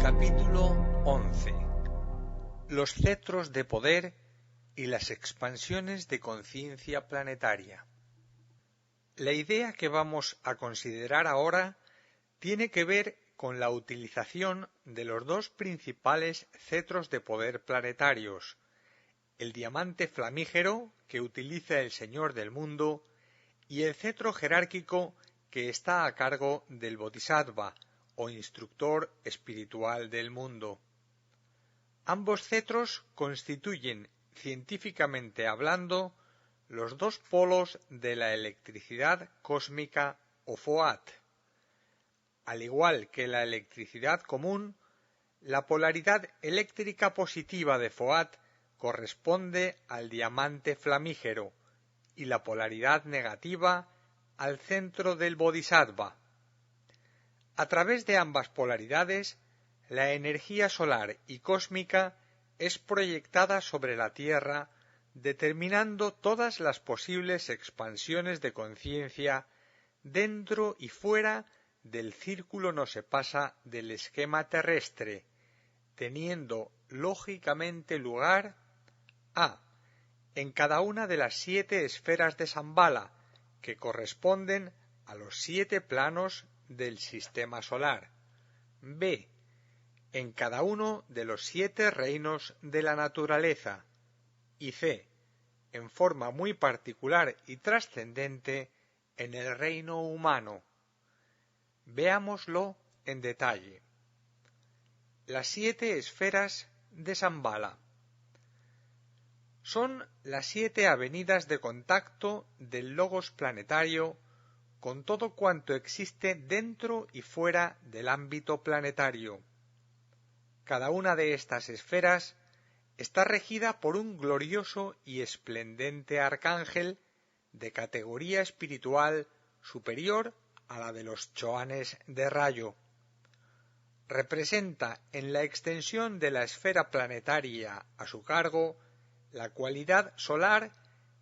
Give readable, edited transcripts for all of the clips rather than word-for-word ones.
Capítulo 11. Los cetros de poder y las expansiones de conciencia planetaria. La idea que vamos a considerar ahora tiene que ver con la utilización de los dos principales cetros de poder planetarios, el diamante flamígero que utiliza el Señor del Mundo y el cetro jerárquico que está a cargo del Bodhisattva o instructor espiritual del mundo. Ambos cetros constituyen, científicamente hablando, los dos polos de la electricidad cósmica o FOAT. Al igual que la electricidad común, la polaridad eléctrica positiva de FOAT corresponde al diamante flamígero y la polaridad negativa al centro del Bodhisattva. A través de ambas polaridades, la energía solar y cósmica es proyectada sobre la Tierra, determinando todas las posibles expansiones de conciencia dentro y fuera del círculo no se pasa del esquema terrestre, teniendo lógicamente lugar a. en cada una de las 7 esferas de Shambhala, que corresponden a los 7 planos del sistema solar. B. en cada uno de los 7 reinos de la naturaleza. Y C. en forma muy particular y trascendente en el reino humano. Veámoslo en detalle. Las 7 esferas de Shambhala son las 7 avenidas de contacto del logos planetario con todo cuanto existe dentro y fuera del ámbito planetario. Cada una de estas esferas está regida por un glorioso y esplendente arcángel de categoría espiritual superior a la de los choanes de rayo. Representa en la extensión de la esfera planetaria a su cargo la cualidad solar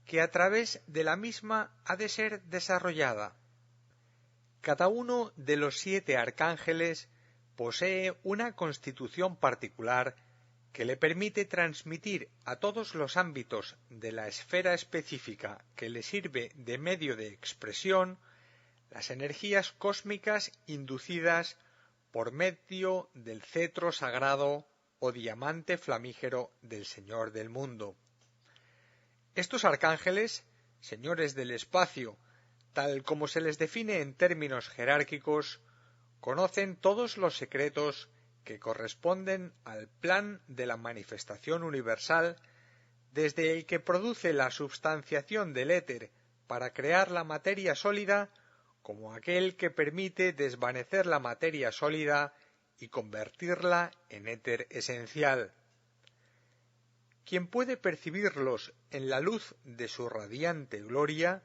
que a través de la misma ha de ser desarrollada. Cada uno de los 7 arcángeles posee una constitución particular que le permite transmitir a todos los ámbitos de la esfera específica que le sirve de medio de expresión las energías cósmicas inducidas por medio del cetro sagrado o diamante flamígero del Señor del Mundo. Estos arcángeles, señores del espacio, tal como se les define en términos jerárquicos, conocen todos los secretos que corresponden al plan de la manifestación universal, desde el que produce la substanciación del éter para crear la materia sólida, como aquel que permite desvanecer la materia sólida y convertirla en éter esencial. Quien puede percibirlos en la luz de su radiante gloria,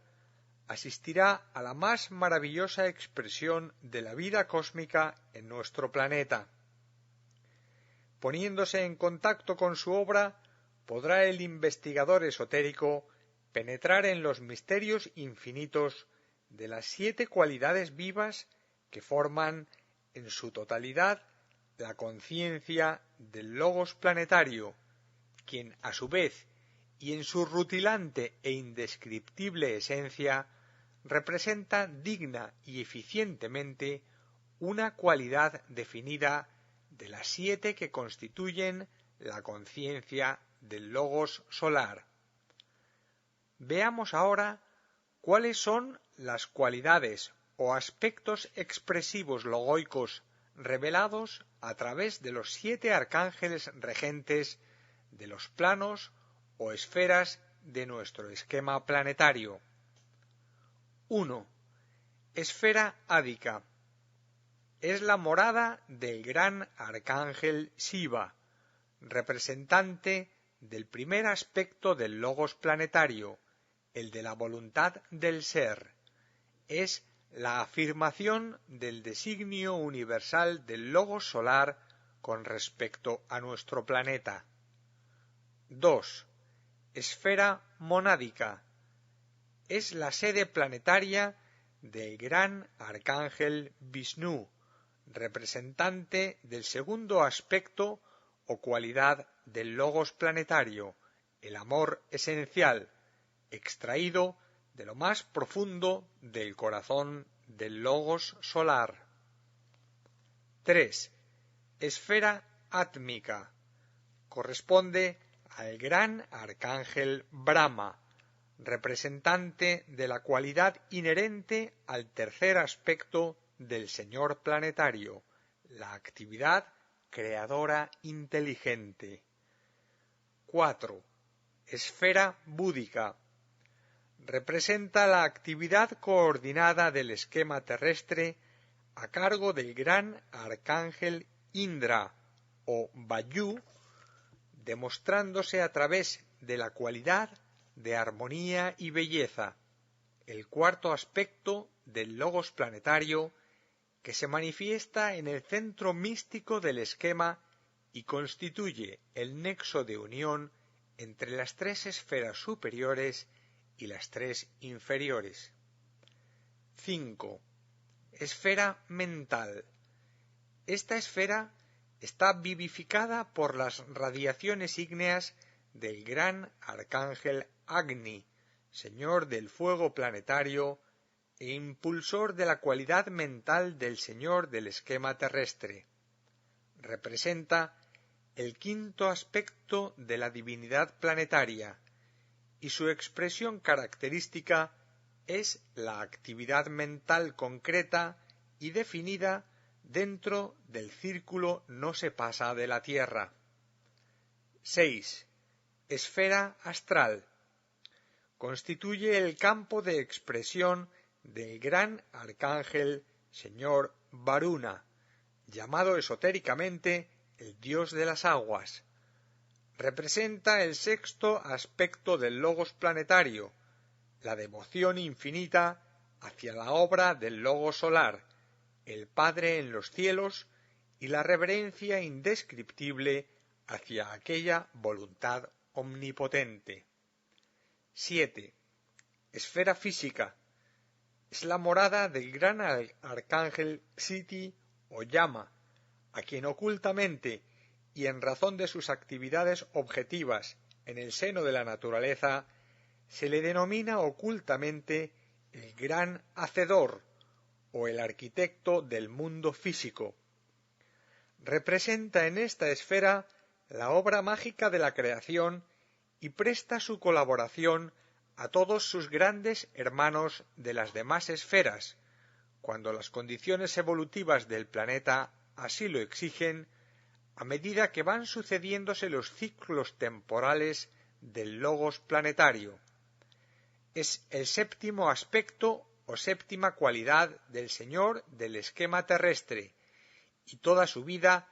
asistirá a la más maravillosa expresión de la vida cósmica en nuestro planeta. Poniéndose en contacto con su obra, podrá el investigador esotérico penetrar en los misterios infinitos de las 7 cualidades vivas que forman en su totalidad la conciencia del logos planetario, quien a su vez y en su rutilante e indescriptible esencia representa digna y eficientemente una cualidad definida de las 7 que constituyen la conciencia del logos solar. Veamos ahora cuáles son las cualidades o aspectos expresivos logoicos revelados a través de los 7 arcángeles regentes de los planos o esferas de nuestro esquema planetario. 1. Esfera ádica. Es la morada del gran arcángel Shiva, representante del primer aspecto del logos planetario, el de la voluntad del ser. Es la afirmación del designio universal del logos solar con respecto a nuestro planeta. 2. Esfera monádica. Es la sede planetaria del gran arcángel Visnú, representante del segundo aspecto o cualidad del logos planetario, el amor esencial, extraído de lo más profundo del corazón del logos solar. 3. Esfera átmica. Corresponde al gran arcángel Brahma, representante de la cualidad inherente al tercer aspecto del señor planetario, la actividad creadora inteligente. 4. Esfera búdica. Representa la actividad coordinada del esquema terrestre a cargo del gran arcángel Indra o Vayu, demostrándose a través de la cualidad de armonía y belleza, el cuarto aspecto del logos planetario que se manifiesta en el centro místico del esquema y constituye el nexo de unión entre las tres esferas superiores y las tres inferiores. 5. Esfera mental. Esta esfera está vivificada por las radiaciones ígneas del gran arcángel Agni, señor del fuego planetario e impulsor de la cualidad mental del señor del esquema terrestre. Representa el quinto aspecto de la divinidad planetaria, y su expresión característica es la actividad mental concreta y definida dentro del círculo no se pasa de la Tierra. 6. Esfera astral. Constituye el campo de expresión del gran arcángel señor Varuna, llamado esotéricamente el dios de las aguas. Representa el sexto aspecto del logos planetario, la devoción infinita hacia la obra del logos solar, el Padre en los cielos, y la reverencia indescriptible hacia aquella voluntad omnipotente. 7. Esfera física. Es la morada del gran arcángel Ksiti o Yama, a quien ocultamente y en razón de sus actividades objetivas en el seno de la naturaleza, se le denomina ocultamente el gran hacedor o el arquitecto del mundo físico. Representa en esta esfera la obra mágica de la creación y presta su colaboración a todos sus grandes hermanos de las demás esferas, cuando las condiciones evolutivas del planeta así lo exigen, a medida que van sucediéndose los ciclos temporales del logos planetario. Es el séptimo aspecto o séptima cualidad del señor del esquema terrestre, y toda su vida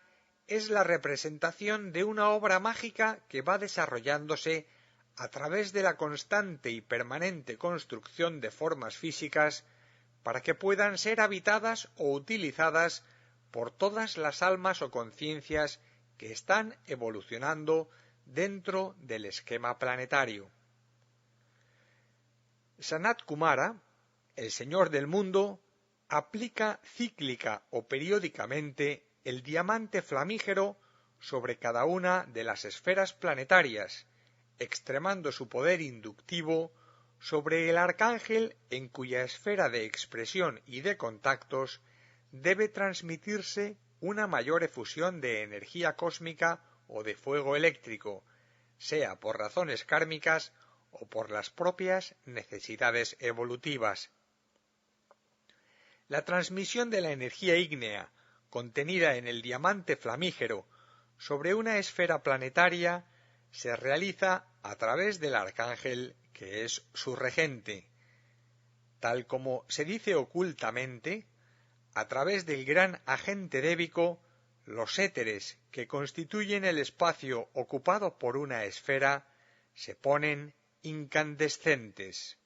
es la representación de una obra mágica que va desarrollándose a través de la constante y permanente construcción de formas físicas para que puedan ser habitadas o utilizadas por todas las almas o conciencias que están evolucionando dentro del esquema planetario. Sanat Kumara, el señor del mundo, aplica cíclica o periódicamente el diamante flamígero sobre cada una de las esferas planetarias, extremando su poder inductivo sobre el arcángel en cuya esfera de expresión y de contactos debe transmitirse una mayor efusión de energía cósmica o de fuego eléctrico, sea por razones kármicas o por las propias necesidades evolutivas. La transmisión de la energía ígnea contenida en el diamante flamígero sobre una esfera planetaria se realiza a través del arcángel que es su regente, tal como se dice ocultamente, a través del gran agente débico los éteres que constituyen el espacio ocupado por una esfera se ponen incandescentes.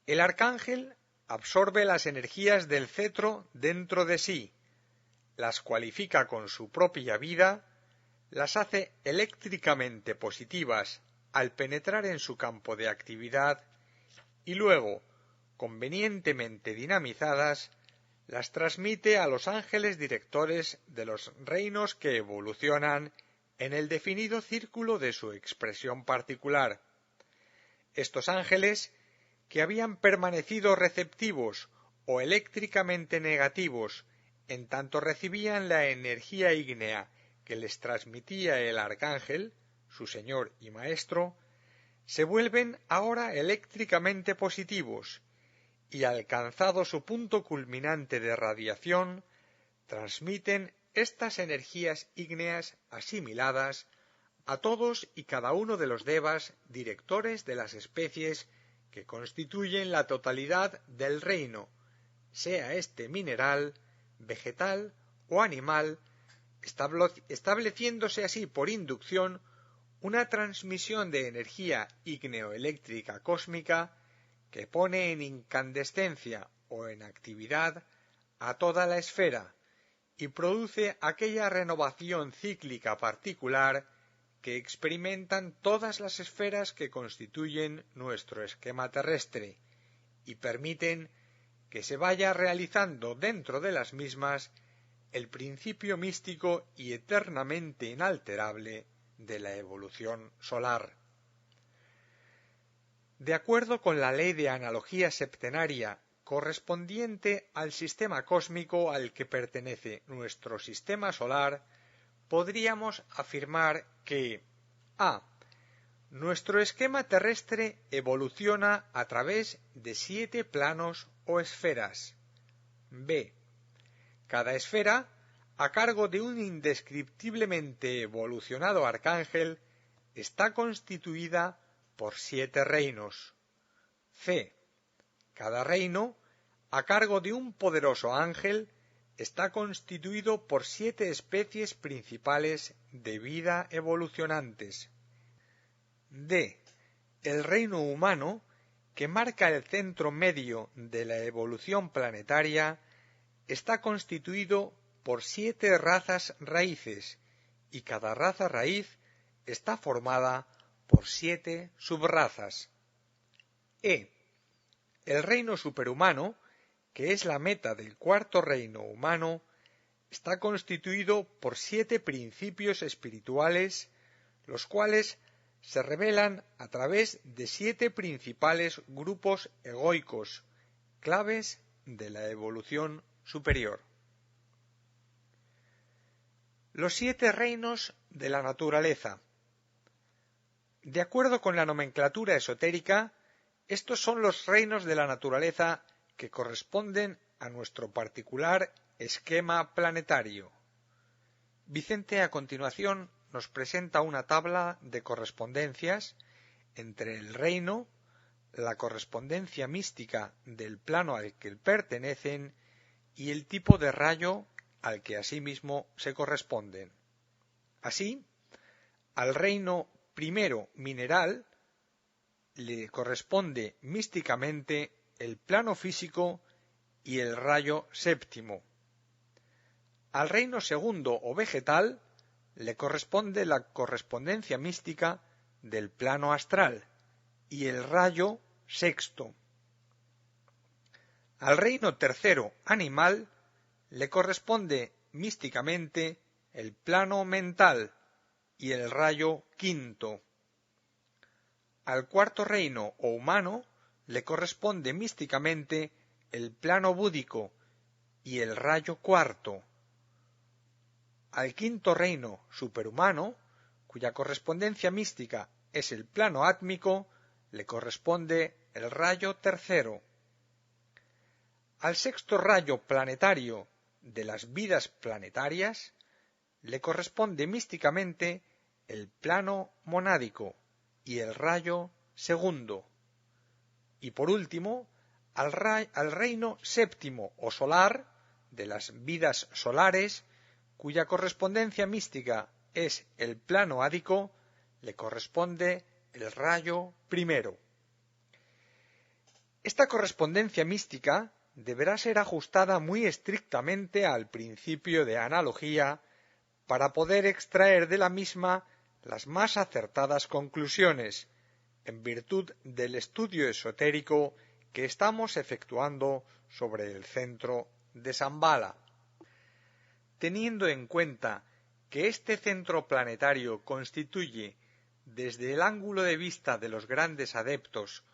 El arcángel absorbe las energías del cetro dentro de sí, las cualifica con su propia vida, las hace eléctricamente positivas al penetrar en su campo de actividad y luego, convenientemente dinamizadas, las transmite a los ángeles directores de los reinos que evolucionan en el definido círculo de su expresión particular. Estos ángeles, que habían permanecido receptivos o eléctricamente negativos en tanto recibían la energía ígnea que les transmitía el arcángel, su señor y maestro, se vuelven ahora eléctricamente positivos y, alcanzado su punto culminante de radiación, transmiten estas energías ígneas asimiladas a todos y cada uno de los devas directores de las especies que constituyen la totalidad del reino, sea este mineral, vegetal o animal, estableciéndose así por inducción una transmisión de energía ígneo-eléctrica cósmica que pone en incandescencia o en actividad a toda la esfera y produce aquella renovación cíclica particular que experimentan todas las esferas que constituyen nuestro esquema terrestre y permiten que se vaya realizando dentro de las mismas el principio místico y eternamente inalterable de la evolución solar. De acuerdo con la ley de analogía septenaria correspondiente al sistema cósmico al que pertenece nuestro sistema solar, podríamos afirmar que a. Nuestro esquema terrestre evoluciona a través de 7 planos o esferas. B. Cada esfera, a cargo de un indescriptiblemente evolucionado arcángel, está constituida por 7 reinos. C. Cada reino, a cargo de un poderoso ángel, está constituido por 7 especies principales de vida evolucionantes. D. El reino humano, que marca el centro medio de la evolución planetaria, está constituido por 7 razas raíces, y cada raza raíz está formada por 7 subrazas. E. El reino superhumano, que es la meta del cuarto reino humano, está constituido por 7 principios espirituales, los cuales se revelan a través de 7 principales grupos egoicos, claves de la evolución superior. Los 7 reinos de la naturaleza. De acuerdo con la nomenclatura esotérica, estos son los reinos de la naturaleza que corresponden a nuestro particular esquema planetario. Vicente a continuación nos presenta una tabla de correspondencias entre el reino, la correspondencia mística del plano al que pertenecen y el tipo de rayo al que asimismo se corresponden. Así, al reino primero mineral le corresponde místicamente el plano físico y el rayo séptimo. Al reino segundo o vegetal le corresponde la correspondencia mística del plano astral y el rayo sexto. Al reino tercero animal le corresponde místicamente el plano mental y el rayo quinto. Al cuarto reino o humano le corresponde místicamente el plano búdico y el rayo cuarto. Al quinto reino superhumano, cuya correspondencia mística es el plano átmico, le corresponde el rayo tercero. Al sexto rayo planetario de las vidas planetarias, le corresponde místicamente el plano monádico y el rayo segundo. Y por último, al reino séptimo o solar de las vidas solares, cuya correspondencia mística es el plano ádico, le corresponde el rayo primero. Esta correspondencia mística deberá ser ajustada muy estrictamente al principio de analogía para poder extraer de la misma las más acertadas conclusiones, en virtud del estudio esotérico que estamos efectuando sobre el centro de Shambhala. Teniendo en cuenta que este centro planetario constituye, desde el ángulo de vista de los grandes adeptos,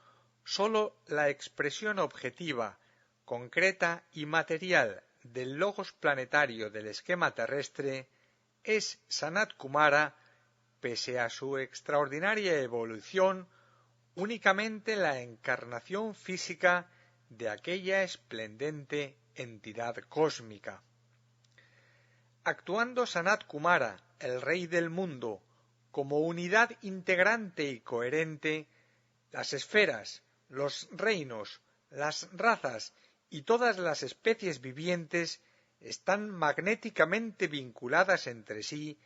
sólo la expresión objetiva, concreta y material del logos planetario del esquema terrestre, es Sanat Kumara, pese a su extraordinaria evolución, únicamente la encarnación física de aquella esplendente entidad cósmica. Actuando Sanat Kumara, el rey del mundo, como unidad integrante y coherente, las esferas, los reinos, las razas y todas las especies vivientes están magnéticamente vinculadas entre sí,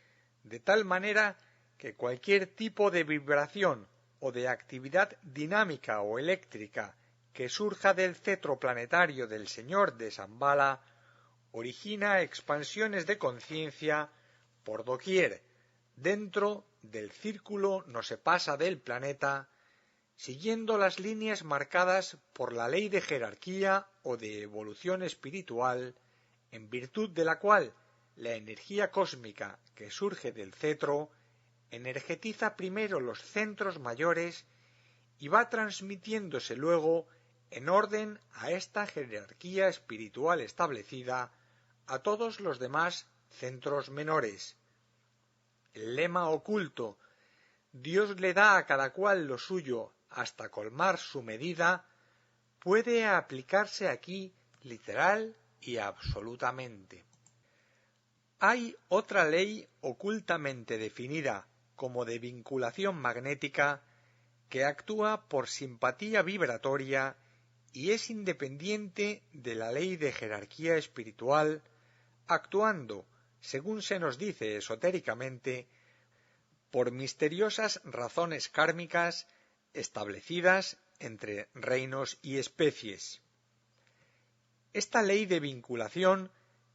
de tal manera que cualquier tipo de vibración o de actividad dinámica o eléctrica que surja del cetro planetario del Señor de Shambhala origina expansiones de conciencia por doquier, dentro del círculo no se pasa del planeta, siguiendo las líneas marcadas por la ley de jerarquía o de evolución espiritual, en virtud de la cual la energía cósmica que surge del cetro energetiza primero los centros mayores y va transmitiéndose luego en orden a esta jerarquía espiritual establecida a todos los demás centros menores. El lema oculto «Dios le da a cada cual lo suyo hasta colmar su medida» puede aplicarse aquí literal y absolutamente. Hay otra ley ocultamente definida como de vinculación magnética que actúa por simpatía vibratoria y es independiente de la ley de jerarquía espiritual, actuando, según se nos dice esotéricamente, por misteriosas razones kármicas establecidas entre reinos y especies. Esta ley de vinculación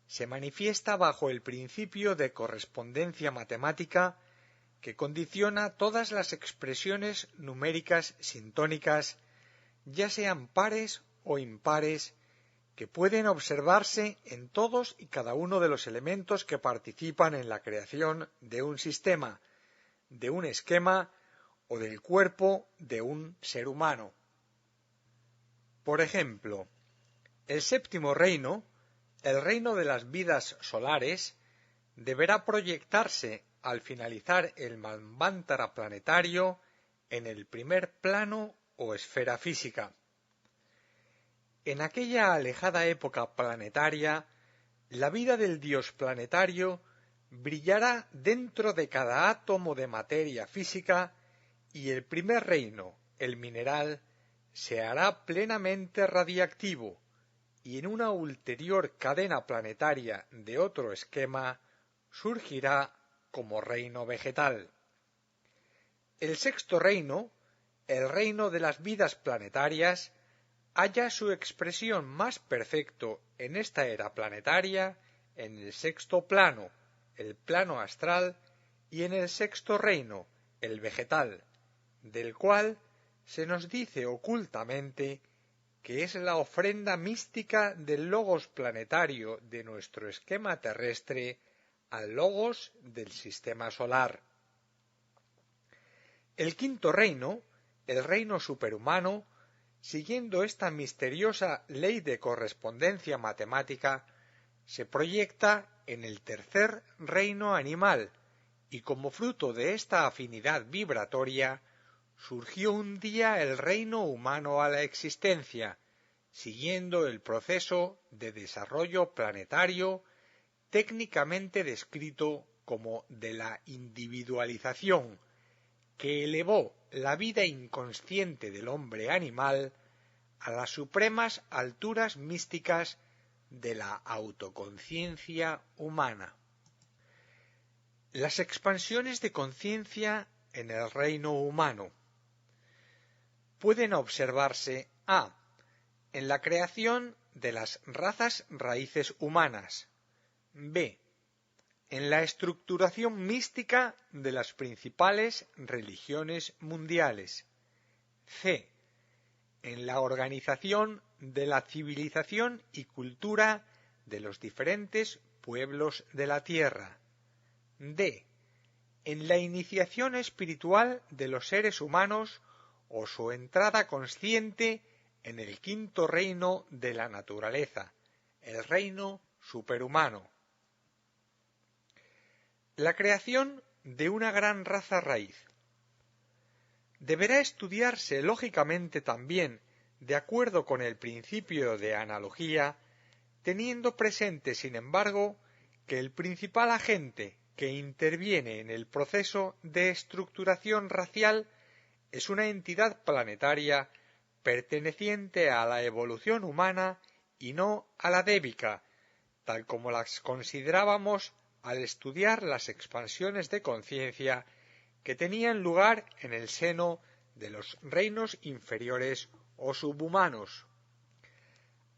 se manifiesta bajo el principio de correspondencia matemática que condiciona todas las expresiones numéricas sintónicas, ya sean pares o impares, que pueden observarse en todos y cada uno de los elementos que participan en la creación de un sistema, de un esquema o del cuerpo de un ser humano. Por ejemplo, el séptimo reino, el reino de las vidas solares, deberá proyectarse al finalizar el Manvantara planetario en el primer plano o esfera física. En aquella alejada época planetaria, la vida del dios planetario brillará dentro de cada átomo de materia física y el primer reino, el mineral, se hará plenamente radiactivo y en una ulterior cadena planetaria de otro esquema surgirá como reino vegetal. El sexto reino, el reino de las vidas planetarias, halla su expresión más perfecto en esta era planetaria en el sexto plano, el plano astral, y en el sexto reino, el vegetal, del cual se nos dice ocultamente que es la ofrenda mística del logos planetario de nuestro esquema terrestre al logos del sistema solar. El quinto reino, el reino superhumano, siguiendo esta misteriosa ley de correspondencia matemática, se proyecta en el tercer reino animal y como fruto de esta afinidad vibratoria surgió un día el reino humano a la existencia, siguiendo el proceso de desarrollo planetario técnicamente descrito como de la individualización, que elevó la vida inconsciente del hombre animal a las supremas alturas místicas de la autoconciencia humana. Las expansiones de conciencia en el reino humano pueden observarse a. En la creación de las razas raíces humanas. b. En la estructuración mística de las principales religiones mundiales. c. En la organización de la civilización y cultura de los diferentes pueblos de la Tierra. d. En la iniciación espiritual de los seres humanos o su entrada consciente en el quinto reino de la naturaleza, el reino superhumano. La creación de una gran raza raíz. Deberá estudiarse lógicamente también, de acuerdo con el principio de analogía, teniendo presente, sin embargo, que el principal agente que interviene en el proceso de estructuración racial es una entidad planetaria perteneciente a la evolución humana y no a la débica, tal como las considerábamos al estudiar las expansiones de conciencia que tenían lugar en el seno de los reinos inferiores o subhumanos.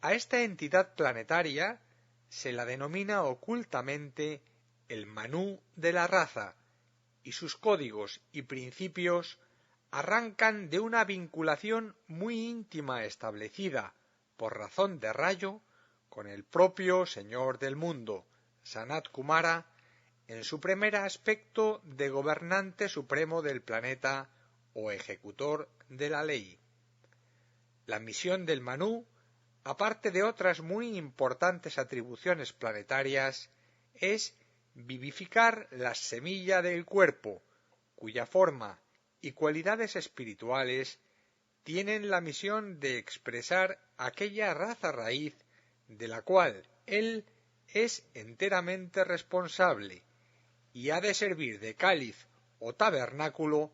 A esta entidad planetaria se la denomina ocultamente el Manú de la raza, y sus códigos y principios arrancan de una vinculación muy íntima establecida, por razón de rayo, con el propio Señor del mundo, Sanat Kumara, en su primer aspecto de gobernante supremo del planeta o ejecutor de la ley. La misión del Manú, aparte de otras muy importantes atribuciones planetarias, es vivificar la semilla del cuerpo, cuya forma y cualidades espirituales tienen la misión de expresar aquella raza raíz de la cual él es enteramente responsable y ha de servir de cáliz o tabernáculo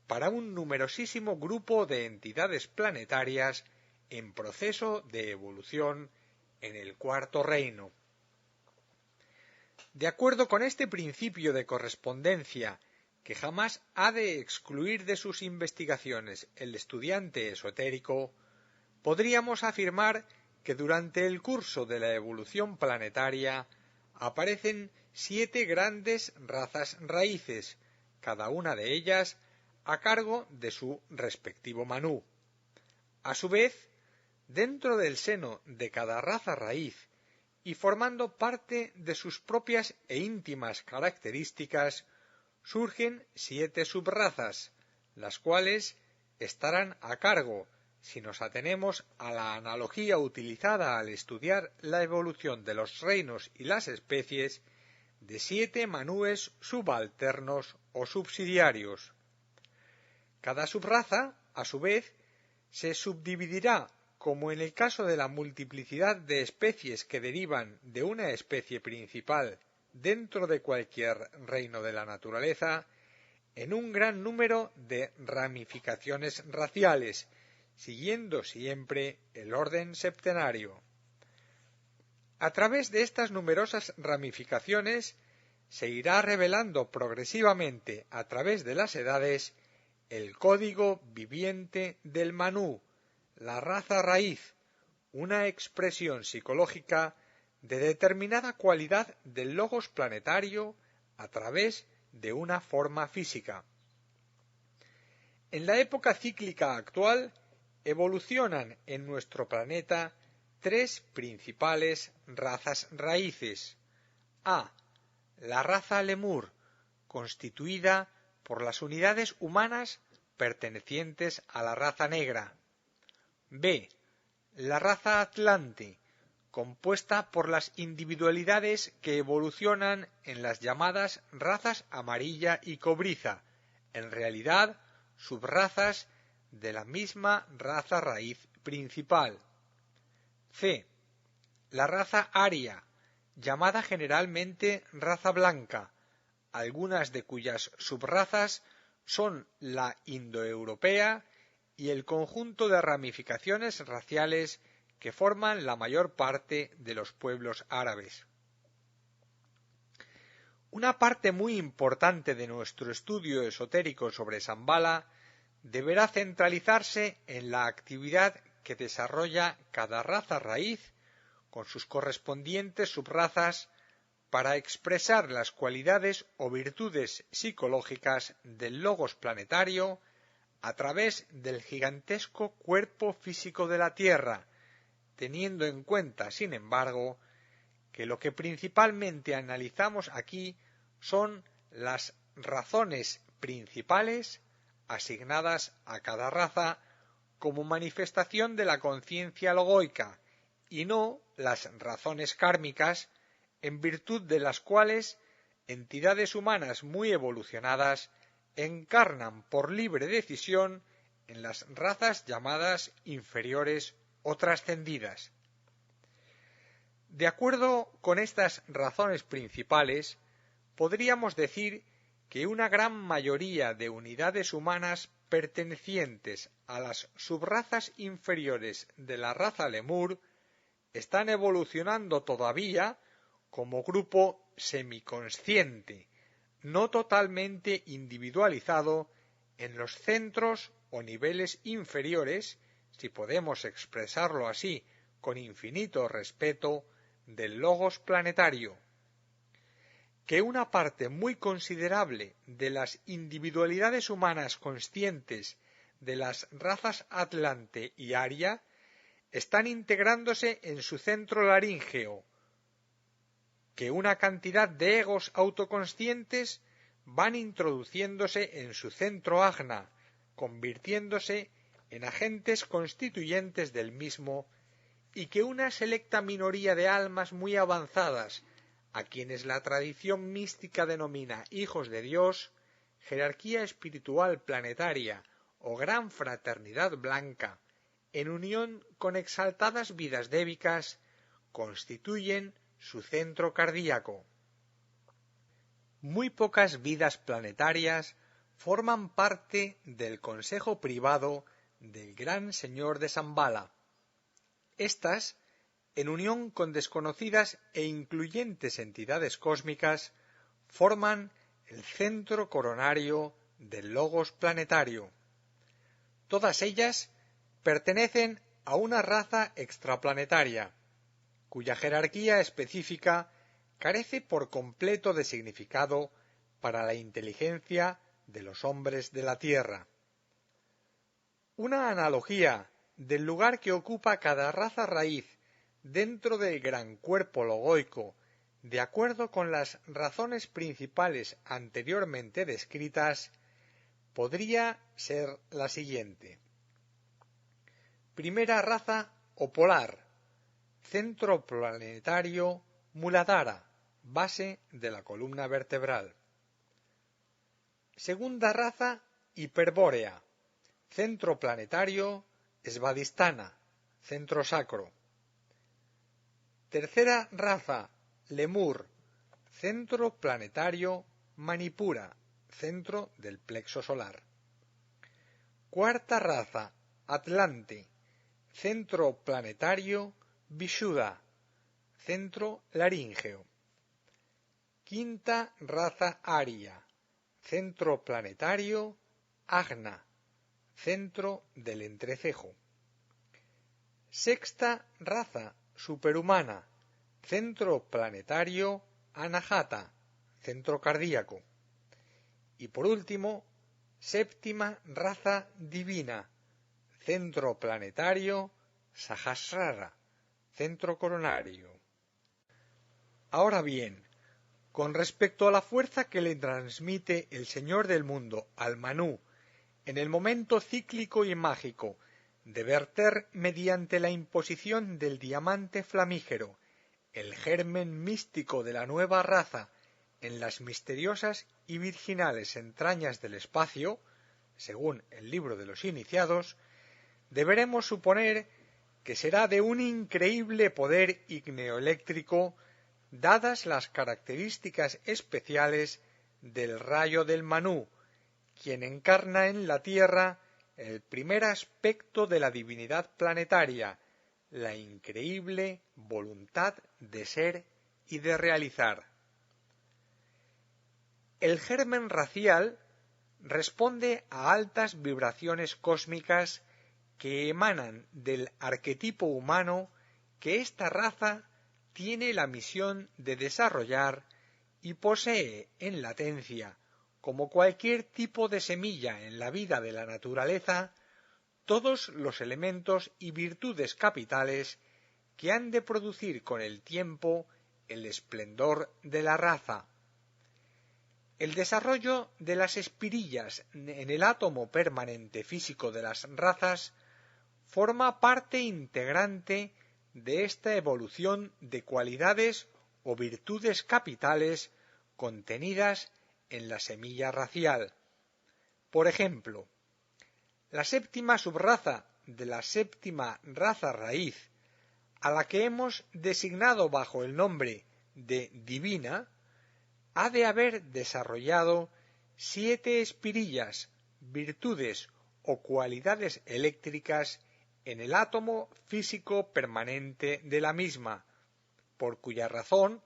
para un numerosísimo grupo de entidades planetarias en proceso de evolución en el cuarto reino. De acuerdo con este principio de correspondencia, que jamás ha de excluir de sus investigaciones el estudiante esotérico, podríamos afirmar que durante el curso de la evolución planetaria aparecen 7 grandes razas raíces, cada una de ellas a cargo de su respectivo Manú. A su vez, dentro del seno de cada raza raíz y formando parte de sus propias e íntimas características, surgen 7 subrazas, las cuales estarán a cargo, si nos atenemos a la analogía utilizada al estudiar la evolución de los reinos y las especies, de 7 manúes subalternos o subsidiarios. Cada subraza, a su vez, se subdividirá, como en el caso de la multiplicidad de especies que derivan de una especie principal dentro de cualquier reino de la naturaleza, en un gran número de ramificaciones raciales, siguiendo siempre el orden septenario. A través de estas numerosas ramificaciones se irá revelando progresivamente a través de las edades el código viviente del Manú, la raza raíz, una expresión psicológica de determinada cualidad del logos planetario a través de una forma física. En la época cíclica actual evolucionan en nuestro planeta 3 principales razas raíces. A. La raza Lemur, constituida por las unidades humanas pertenecientes a la raza negra. B. La raza Atlante, compuesta por las individualidades que evolucionan en las llamadas razas amarilla y cobriza, en realidad subrazas de la misma raza raíz principal. C. La raza Aria, llamada generalmente raza blanca, algunas de cuyas subrazas son la indoeuropea y el conjunto de ramificaciones raciales que forman la mayor parte de los pueblos árabes. Una parte muy importante de nuestro estudio esotérico sobre Shambhala deberá centralizarse en la actividad que desarrolla cada raza raíz con sus correspondientes subrazas para expresar las cualidades o virtudes psicológicas del logos planetario a través del gigantesco cuerpo físico de la Tierra, teniendo en cuenta, sin embargo, que lo que principalmente analizamos aquí son las razones principales asignadas a cada raza como manifestación de la conciencia logoica y no las razones kármicas en virtud de las cuales entidades humanas muy evolucionadas encarnan por libre decisión en las razas llamadas inferiores o trascendidas. De acuerdo con estas razones principales, podríamos decir que una gran mayoría de unidades humanas pertenecientes a las subrazas inferiores de la raza lemur están evolucionando todavía como grupo semiconsciente, no totalmente individualizado en los centros o niveles inferiores, si podemos expresarlo así con infinito respeto, del logos planetario. Que una parte muy considerable de las individualidades humanas conscientes de las razas Atlante y Aria están integrándose en su centro laríngeo, que una cantidad de egos autoconscientes van introduciéndose en su centro Agna, convirtiéndose en agentes constituyentes del mismo, y que una selecta minoría de almas muy avanzadas, a quienes la tradición mística denomina hijos de Dios, jerarquía espiritual planetaria o gran fraternidad blanca, en unión con exaltadas vidas débicas, constituyen su centro cardíaco. Muy pocas vidas planetarias forman parte del consejo privado del Gran Señor de Shambhala. Estas, en unión con desconocidas e incluyentes entidades cósmicas, forman el centro coronario del logos planetario. Todas ellas pertenecen a una raza extraplanetaria, cuya jerarquía específica carece por completo de significado para la inteligencia de los hombres de la Tierra. Una analogía del lugar que ocupa cada raza raíz dentro del gran cuerpo logoico, de acuerdo con las razones principales anteriormente descritas, podría ser la siguiente. Primera raza o polar, centro planetario Muladhara, base de la columna vertebral. Segunda raza hiperbórea, centro planetario Svadhisthana, centro sacro. Tercera raza lemur, centro planetario Manipura, centro del plexo solar. Cuarta raza atlante, centro planetario Vishuddha, centro laríngeo. Quinta raza aria, centro planetario Agna, centro del entrecejo. Sexta raza superhumana, centro planetario Anahata, centro cardíaco. Y por último, séptima raza divina, centro planetario Sahasrara, centro coronario. Ahora bien, con respecto a la fuerza que le transmite el Señor del Mundo al Manú en el momento cíclico y mágico de verter mediante la imposición del diamante flamígero el germen místico de la nueva raza en las misteriosas y virginales entrañas del espacio, según el libro de los iniciados, deberemos suponer que será de un increíble poder igneoeléctrico, dadas las características especiales del rayo del Manú, quien encarna en la Tierra el primer aspecto de la divinidad planetaria, la increíble voluntad de ser y de realizar. El germen racial responde a altas vibraciones cósmicas que emanan del arquetipo humano que esta raza tiene la misión de desarrollar y posee en latencia, como cualquier tipo de semilla en la vida de la naturaleza, todos los elementos y virtudes capitales que han de producir con el tiempo el esplendor de la raza. El desarrollo de las espirillas en el átomo permanente físico de las razas forma parte integrante de esta evolución de cualidades o virtudes capitales contenidas en la semilla racial. Por ejemplo, la séptima subraza de la séptima raza raíz, a la que hemos designado bajo el nombre de divina, ha de haber desarrollado 7 espirillas, virtudes o cualidades eléctricas en el átomo físico permanente de la misma, por cuya razón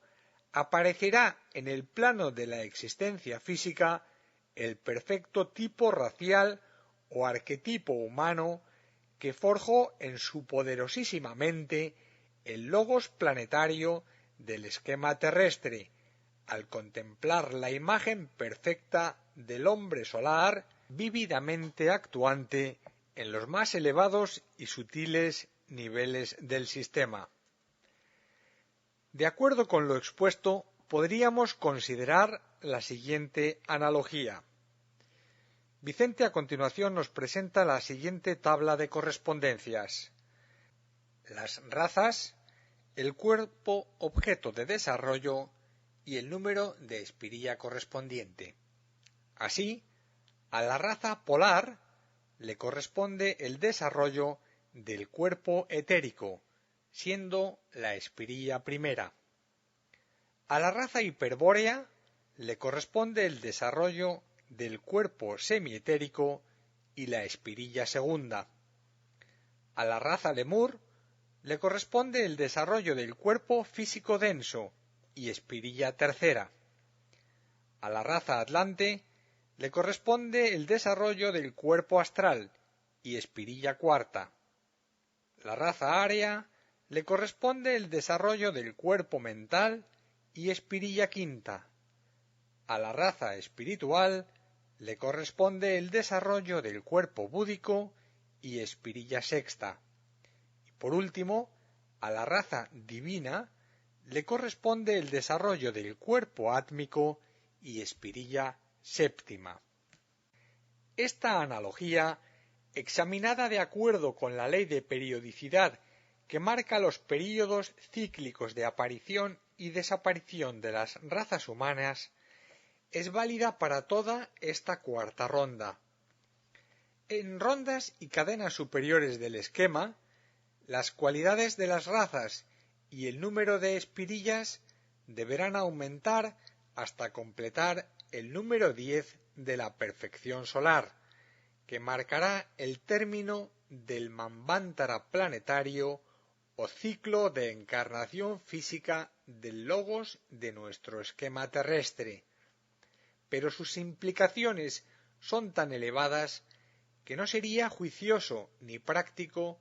aparecerá en el plano de la existencia física el perfecto tipo racial o arquetipo humano que forjó en su poderosísima mente el logos planetario del esquema terrestre, al contemplar la imagen perfecta del hombre solar vívidamente actuante en los más elevados y sutiles niveles del sistema. De acuerdo con lo expuesto, podríamos considerar la siguiente analogía. Vicente a continuación nos presenta la siguiente tabla de correspondencias. Las razas, el cuerpo objeto de desarrollo y el número de espirilla correspondiente. Así, a la raza polar le corresponde el desarrollo del cuerpo etérico, siendo la espirilla primera. A la raza hiperbórea le corresponde el desarrollo del cuerpo semietérico y la espirilla segunda. A la raza lemur le corresponde el desarrollo del cuerpo físico denso y espirilla tercera. A la raza atlante le corresponde el desarrollo del cuerpo astral y espirilla cuarta. La raza área le corresponde el desarrollo del cuerpo mental y espirilla quinta. A la raza espiritual le corresponde el desarrollo del cuerpo búdico y espirilla sexta. Y por último, a la raza divina le corresponde el desarrollo del cuerpo átmico y espirilla séptima. Esta analogía, examinada de acuerdo con la ley de periodicidad que marca los períodos cíclicos de aparición y desaparición de las razas humanas, es válida para toda esta cuarta ronda. En rondas y cadenas superiores del esquema, las cualidades de las razas y el número de espirillas deberán aumentar hasta completar el número 10 de la perfección solar, que marcará el término del Manvantara planetario o ciclo de encarnación física del logos de nuestro esquema terrestre. Pero sus implicaciones son tan elevadas que no sería juicioso ni práctico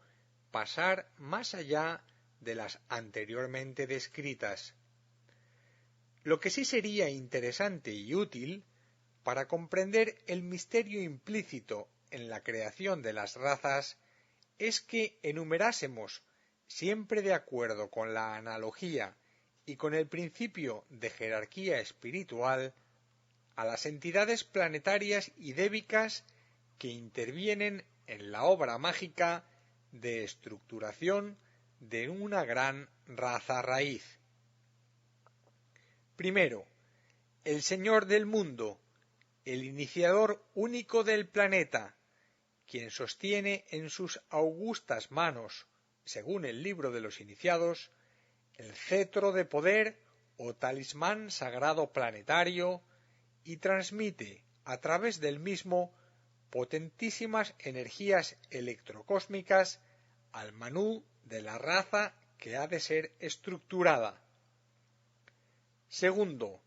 pasar más allá de las anteriormente descritas. Lo que sí sería interesante y útil para comprender el misterio implícito en la creación de las razas es que enumerásemos, siempre de acuerdo con la analogía y con el principio de jerarquía espiritual, a las entidades planetarias y débicas que intervienen en la obra mágica de estructuración de una gran raza raíz. Primero, el Señor del mundo, el iniciador único del planeta, quien sostiene en sus augustas manos, según el libro de los iniciados, el cetro de poder o talismán sagrado planetario y transmite a través del mismo potentísimas energías electrocósmicas al Manú de la raza que ha de ser estructurada. Segundo,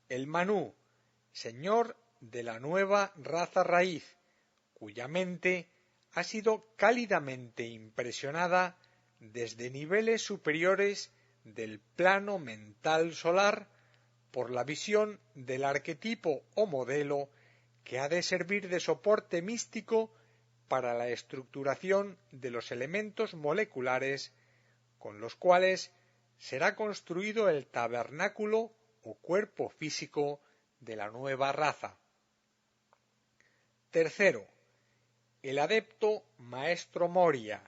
el Manú, señor de la nueva raza raíz, cuya mente ha sido cálidamente impresionada desde niveles superiores del plano mental solar por la visión del arquetipo o modelo que ha de servir de soporte místico para la estructuración de los elementos moleculares con los cuales será construido el tabernáculo o cuerpo físico de la nueva raza. Tercero, el adepto maestro Moria,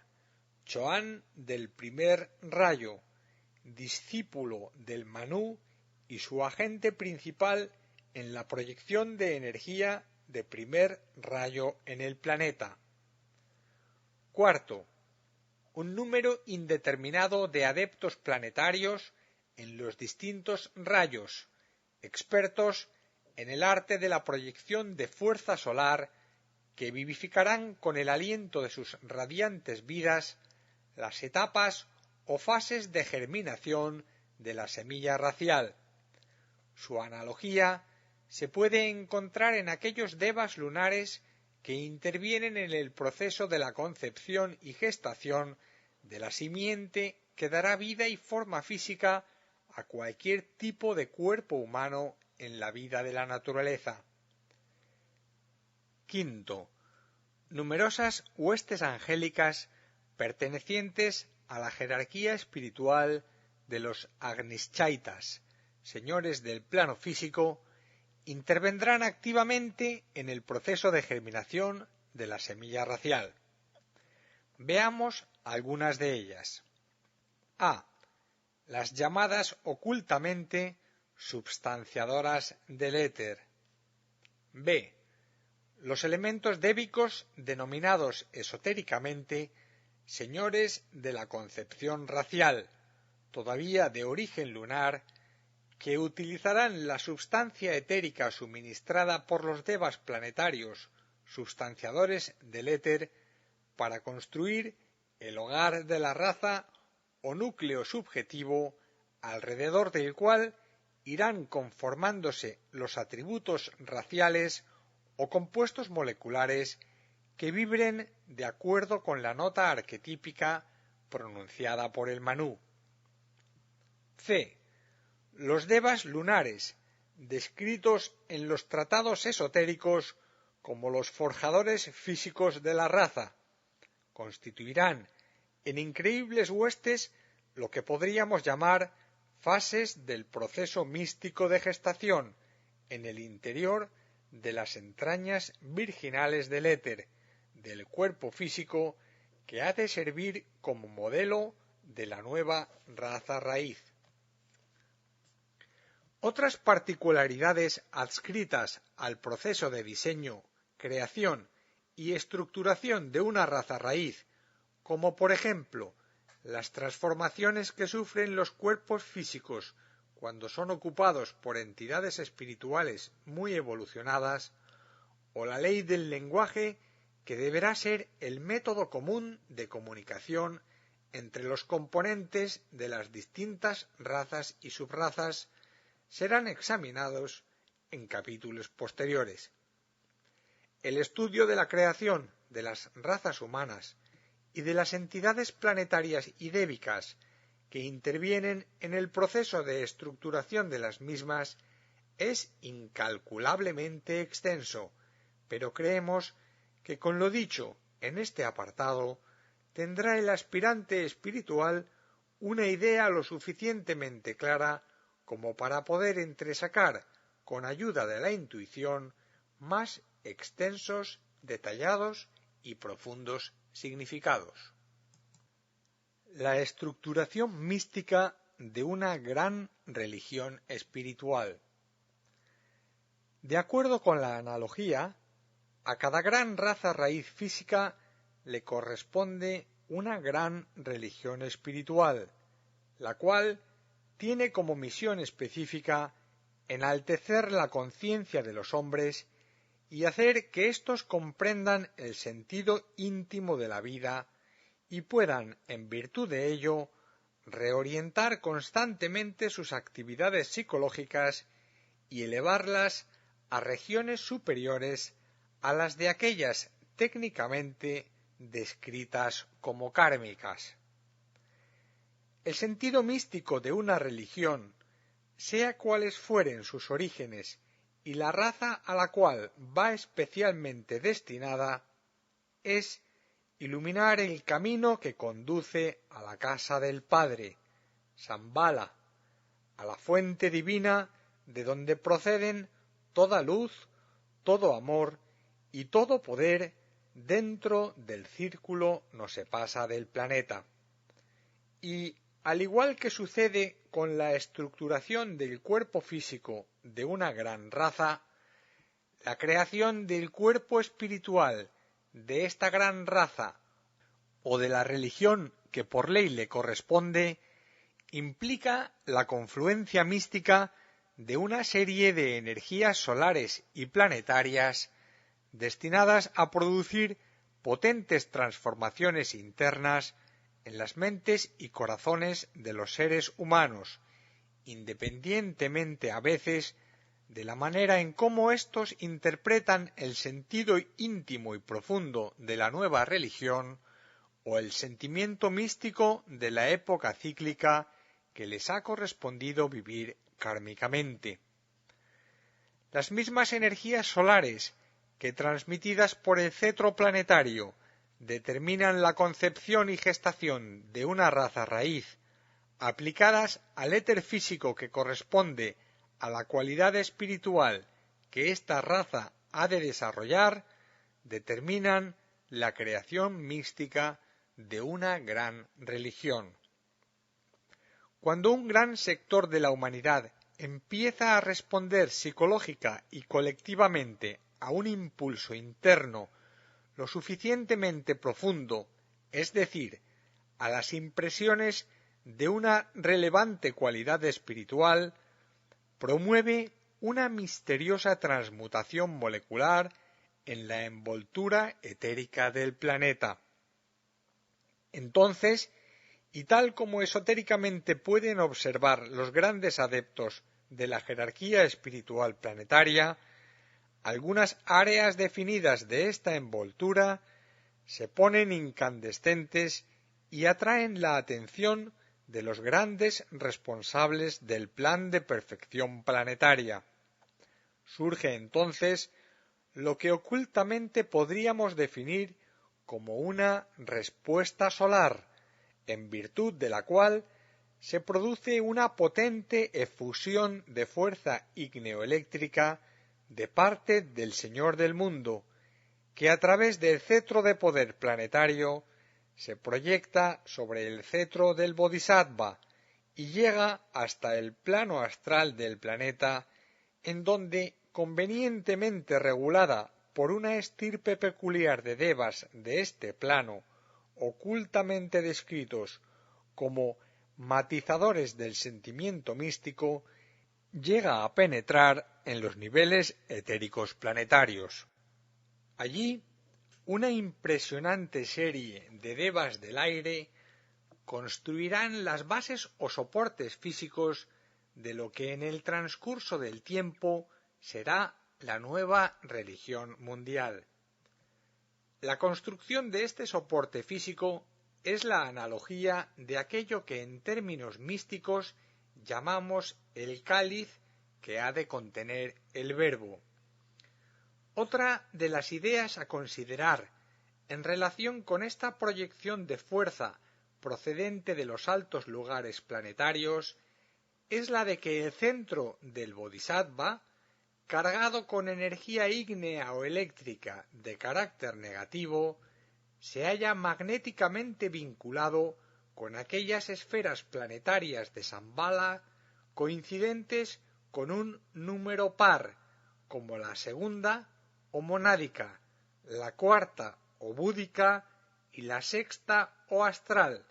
Choán del primer rayo, discípulo del Manú y su agente principal en la proyección de energía de primer rayo en el planeta. Cuarto, un número indeterminado de adeptos planetarios en los distintos rayos, expertos en el arte de la proyección de fuerza solar, que vivificarán con el aliento de sus radiantes vidas las etapas o fases de germinación de la semilla racial. Su analogía se puede encontrar en aquellos devas lunares que intervienen en el proceso de la concepción y gestación de la simiente que dará vida y forma física a cualquier tipo de cuerpo humano en la vida de la naturaleza. Quinto, numerosas huestes angélicas pertenecientes a la jerarquía espiritual de los Agnischaitas, señores del plano físico, intervendrán activamente en el proceso de germinación de la semilla racial. Veamos algunas de ellas. A. Las llamadas ocultamente substanciadoras del éter. B. Los elementos débicos denominados esotéricamente señores de la concepción racial, todavía de origen lunar, que utilizarán la substancia etérica suministrada por los devas planetarios substanciadores del éter para construir el hogar de la raza o núcleo subjetivo alrededor del cual irán conformándose los atributos raciales o compuestos moleculares que vibren de acuerdo con la nota arquetípica pronunciada por el Manú. C. Los devas lunares, descritos en los tratados esotéricos como los forjadores físicos de la raza, constituirán en increíbles huestes lo que podríamos llamar fases del proceso místico de gestación en el interior de las entrañas virginales del éter, del cuerpo físico que ha de servir como modelo de la nueva raza raíz. Otras particularidades adscritas al proceso de diseño, creación y estructuración de una raza raíz, como por ejemplo las transformaciones que sufren los cuerpos físicos cuando son ocupados por entidades espirituales muy evolucionadas, o la ley del lenguaje que deberá ser el método común de comunicación entre los componentes de las distintas razas y subrazas, serán examinados en capítulos posteriores. El estudio de la creación de las razas humanas y de las entidades planetarias y débicas que intervienen en el proceso de estructuración de las mismas es incalculablemente extenso, pero creemos que con lo dicho en este apartado tendrá el aspirante espiritual una idea lo suficientemente clara como para poder entresacar, con ayuda de la intuición, más extensos, detallados y profundos significados. La estructuración mística de una gran religión espiritual. De acuerdo con la analogía, a cada gran raza raíz física le corresponde una gran religión espiritual, la cual tiene como misión específica enaltecer la conciencia de los hombres y hacer que éstos comprendan el sentido íntimo de la vida y puedan, en virtud de ello, reorientar constantemente sus actividades psicológicas y elevarlas a regiones superiores a las de aquellas técnicamente descritas como kármicas. El sentido místico de una religión, sea cuales fueren sus orígenes y la raza a la cual va especialmente destinada, es iluminar el camino que conduce a la casa del Padre, Shambhala, a la fuente divina de donde proceden toda luz, todo amor y todo poder dentro del círculo no se pasa del planeta. Y, al igual que sucede con la estructuración del cuerpo físico de una gran raza, la creación del cuerpo espiritual de esta gran raza o de la religión que por ley le corresponde implica la confluencia mística de una serie de energías solares y planetarias destinadas a producir potentes transformaciones internas en las mentes y corazones de los seres humanos, independientemente a veces de la manera en cómo éstos interpretan el sentido íntimo y profundo de la nueva religión o el sentimiento místico de la época cíclica que les ha correspondido vivir kármicamente. Las mismas energías solares que, transmitidas por el cetro planetario, determinan la concepción y gestación de una raza raíz, aplicadas al éter físico que corresponde a la cualidad espiritual que esta raza ha de desarrollar, determinan la creación mística de una gran religión. Cuando un gran sector de la humanidad empieza a responder psicológica y colectivamente a un impulso interno lo suficientemente profundo, es decir, a las impresiones de una relevante cualidad espiritual, promueve una misteriosa transmutación molecular en la envoltura etérica del planeta. Entonces, y tal como esotéricamente pueden observar los grandes adeptos de la jerarquía espiritual planetaria, algunas áreas definidas de esta envoltura se ponen incandescentes y atraen la atención de los grandes responsables del plan de perfección planetaria. Surge entonces lo que ocultamente podríamos definir como una respuesta solar, en virtud de la cual se produce una potente efusión de fuerza igneoeléctrica de parte del Señor del mundo, que a través del cetro de poder planetario se proyecta sobre el cetro del Bodhisattva y llega hasta el plano astral del planeta, en donde, convenientemente regulada por una estirpe peculiar de devas de este plano, ocultamente descritos como matizadores del sentimiento místico, llega a penetrar en los niveles etéricos planetarios. Allí, una impresionante serie de devas del aire construirán las bases o soportes físicos de lo que en el transcurso del tiempo será la nueva religión mundial. La construcción de este soporte físico es la analogía de aquello que en términos místicos llamamos el cáliz que ha de contener el Verbo. Otra de las ideas a considerar en relación con esta proyección de fuerza procedente de los altos lugares planetarios es la de que el centro del Bodhisattva, cargado con energía ígnea o eléctrica de carácter negativo, se halla magnéticamente vinculado con aquellas esferas planetarias de Shambhala coincidentes con un número par, como la segunda o monádica, la cuarta o búdica y la sexta o astral,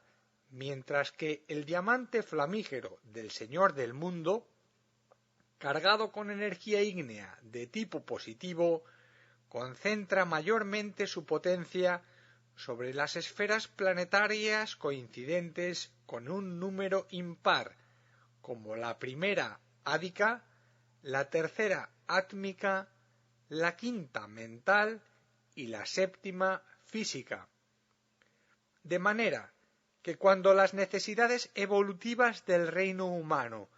mientras que el diamante flamígero del Señor del mundo, cargado con energía ígnea de tipo positivo, concentra mayormente su potencia sobre las esferas planetarias coincidentes con un número impar, como la primera ádica, la tercera átmica, la quinta mental y la séptima física. De manera que cuando las necesidades evolutivas del reino humano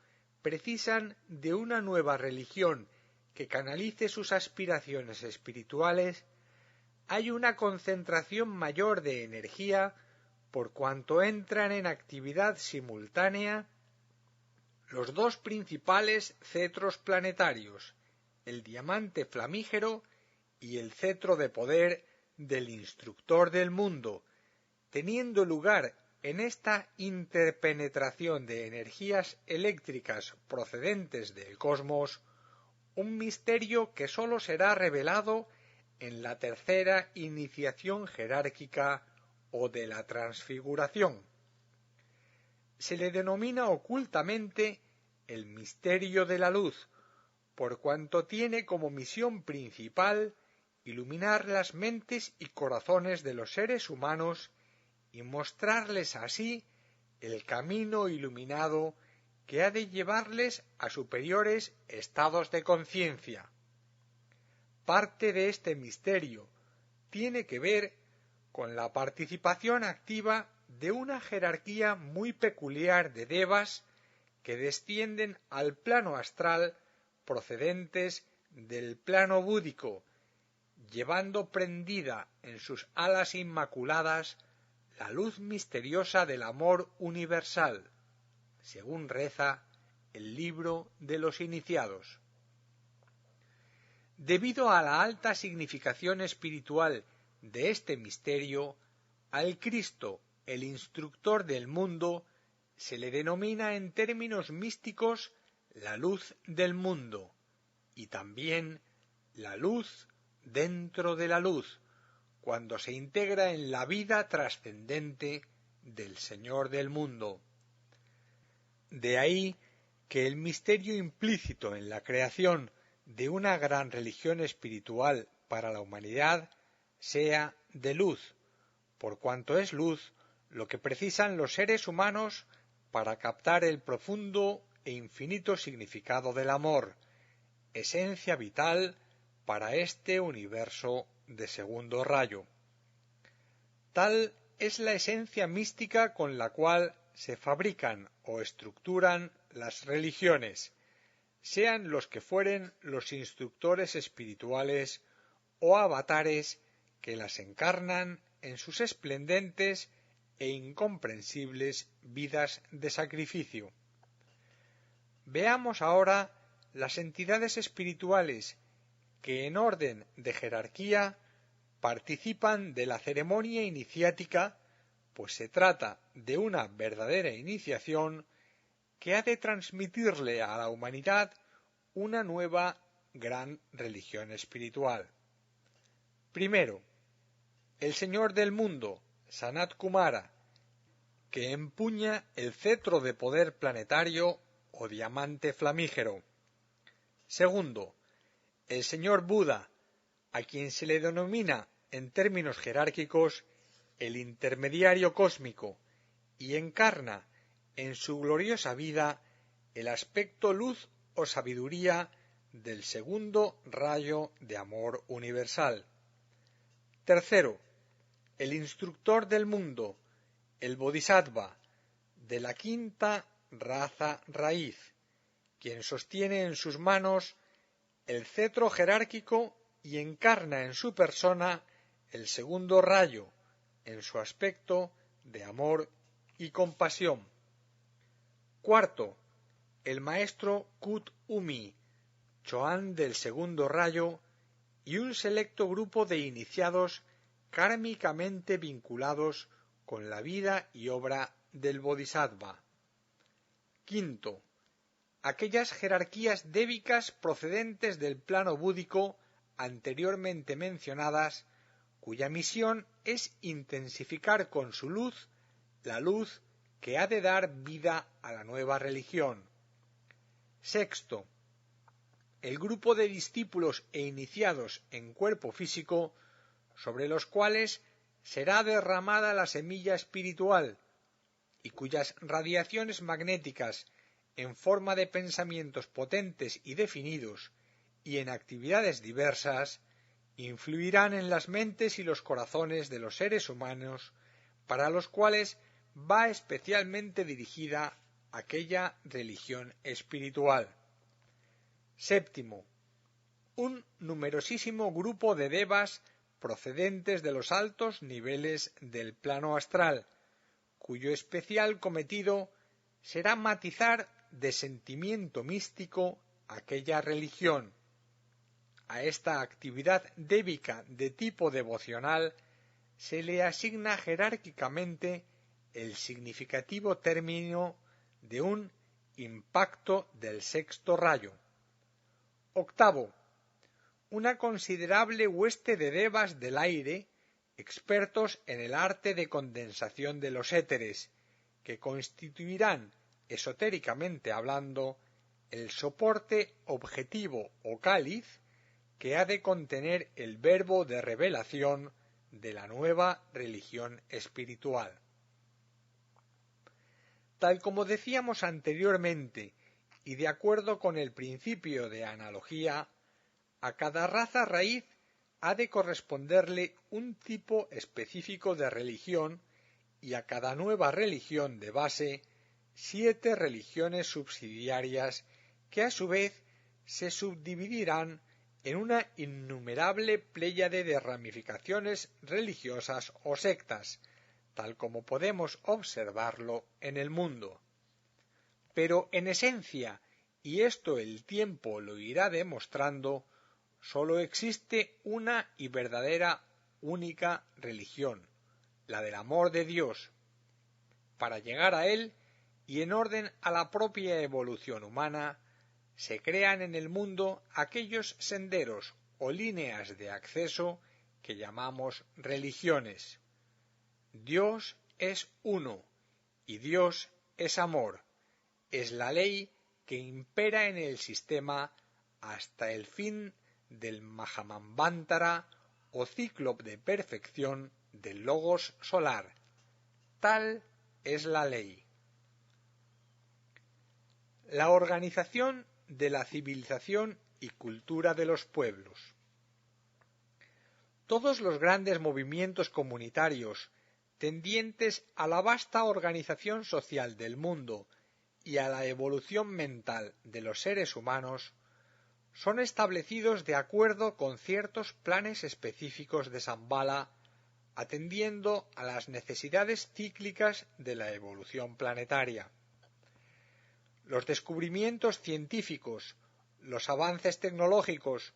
precisan de una nueva religión que canalice sus aspiraciones espirituales, hay una concentración mayor de energía por cuanto entran en actividad simultánea los dos principales cetros planetarios, el diamante flamígero y el cetro de poder del instructor del mundo, teniendo lugar en esta interpenetración de energías eléctricas procedentes del cosmos un misterio que sólo será revelado en la tercera iniciación jerárquica o de la transfiguración. Se le denomina ocultamente el misterio de la luz, por cuanto tiene como misión principal iluminar las mentes y corazones de los seres humanos y mostrarles así el camino iluminado que ha de llevarles a superiores estados de conciencia. Parte de este misterio tiene que ver con la participación activa de una jerarquía muy peculiar de devas que descienden al plano astral procedentes del plano búdico, llevando prendida en sus alas inmaculadas la luz misteriosa del amor universal, según reza el libro de los iniciados. Debido a la alta significación espiritual de este misterio, al Cristo, el instructor del mundo, se le denomina en términos místicos la luz del mundo y también la luz dentro de la luz, cuando se integra en la vida trascendente del Señor del mundo. De ahí que el misterio implícito en la creación de una gran religión espiritual para la humanidad sea de luz, por cuanto es luz lo que precisan los seres humanos para captar el profundo e infinito significado del amor, esencia vital para este universo de segundo rayo. Tal es la esencia mística con la cual se fabrican o estructuran las religiones, sean los que fueren los instructores espirituales o avatares que las encarnan en sus esplendentes e incomprensibles vidas de sacrificio. Veamos ahora las entidades espirituales que en orden de jerarquía participan de la ceremonia iniciática, pues se trata de una verdadera iniciación que ha de transmitirle a la humanidad una nueva gran religión espiritual. Primero, el Señor del mundo, Sanat Kumara, que empuña el cetro de poder planetario o diamante flamígero. Segundo, el Señor Buda, a quien se le denomina en términos jerárquicos el intermediario cósmico, y encarna en su gloriosa vida el aspecto luz o sabiduría del segundo rayo de amor universal. Tercero, el instructor del mundo, el Bodhisattva, de la quinta raza raíz, quien sostiene en sus manos el cetro jerárquico y encarna en su persona el segundo rayo, en su aspecto de amor y compasión. Cuarto, el maestro Kut Umi, Choán del segundo rayo, y un selecto grupo de iniciados kármicamente vinculados con la vida y obra del Bodhisattva. Quinto, aquellas jerarquías débicas procedentes del plano búdico anteriormente mencionadas, cuya misión es intensificar con su luz la luz que ha de dar vida a la nueva religión. Sexto, el grupo de discípulos e iniciados en cuerpo físico sobre los cuales será derramada la semilla espiritual y cuyas radiaciones magnéticas en forma de pensamientos potentes y definidos y en actividades diversas influirán en las mentes y los corazones de los seres humanos para los cuales va especialmente dirigida aquella religión espiritual. Séptimo, un numerosísimo grupo de devas procedentes de los altos niveles del plano astral, cuyo especial cometido será matizar de sentimiento místico aquella religión. A esta actividad débica de tipo devocional se le asigna jerárquicamente el significativo término de un impacto del sexto rayo. Octavo, una considerable hueste de devas del aire, expertos en el arte de condensación de los éteres, que constituirán, esotéricamente hablando, el soporte objetivo o cáliz que ha de contener el verbo de revelación de la nueva religión espiritual. Tal como decíamos anteriormente, y de acuerdo con el principio de analogía, a cada raza raíz ha de corresponderle un tipo específico de religión y a cada nueva religión de base 7 religiones subsidiarias que a su vez se subdividirán en una innumerable pléyade de ramificaciones religiosas o sectas, tal como podemos observarlo en el mundo. Pero en esencia, y esto el tiempo lo irá demostrando, sólo existe una y verdadera única religión, la del amor de Dios. Para llegar a él, y en orden a la propia evolución humana, se crean en el mundo aquellos senderos o líneas de acceso que llamamos religiones. Dios es uno, y Dios es amor. Es la ley que impera en el sistema hasta el fin del Mahamambantara o ciclo de perfección del Logos solar. Tal es la ley. La organización de la civilización y cultura de los pueblos. Todos los grandes movimientos comunitarios tendientes a la vasta organización social del mundo y a la evolución mental de los seres humanos son establecidos de acuerdo con ciertos planes específicos de Shambhala, atendiendo a las necesidades cíclicas de la evolución planetaria. Los descubrimientos científicos, los avances tecnológicos,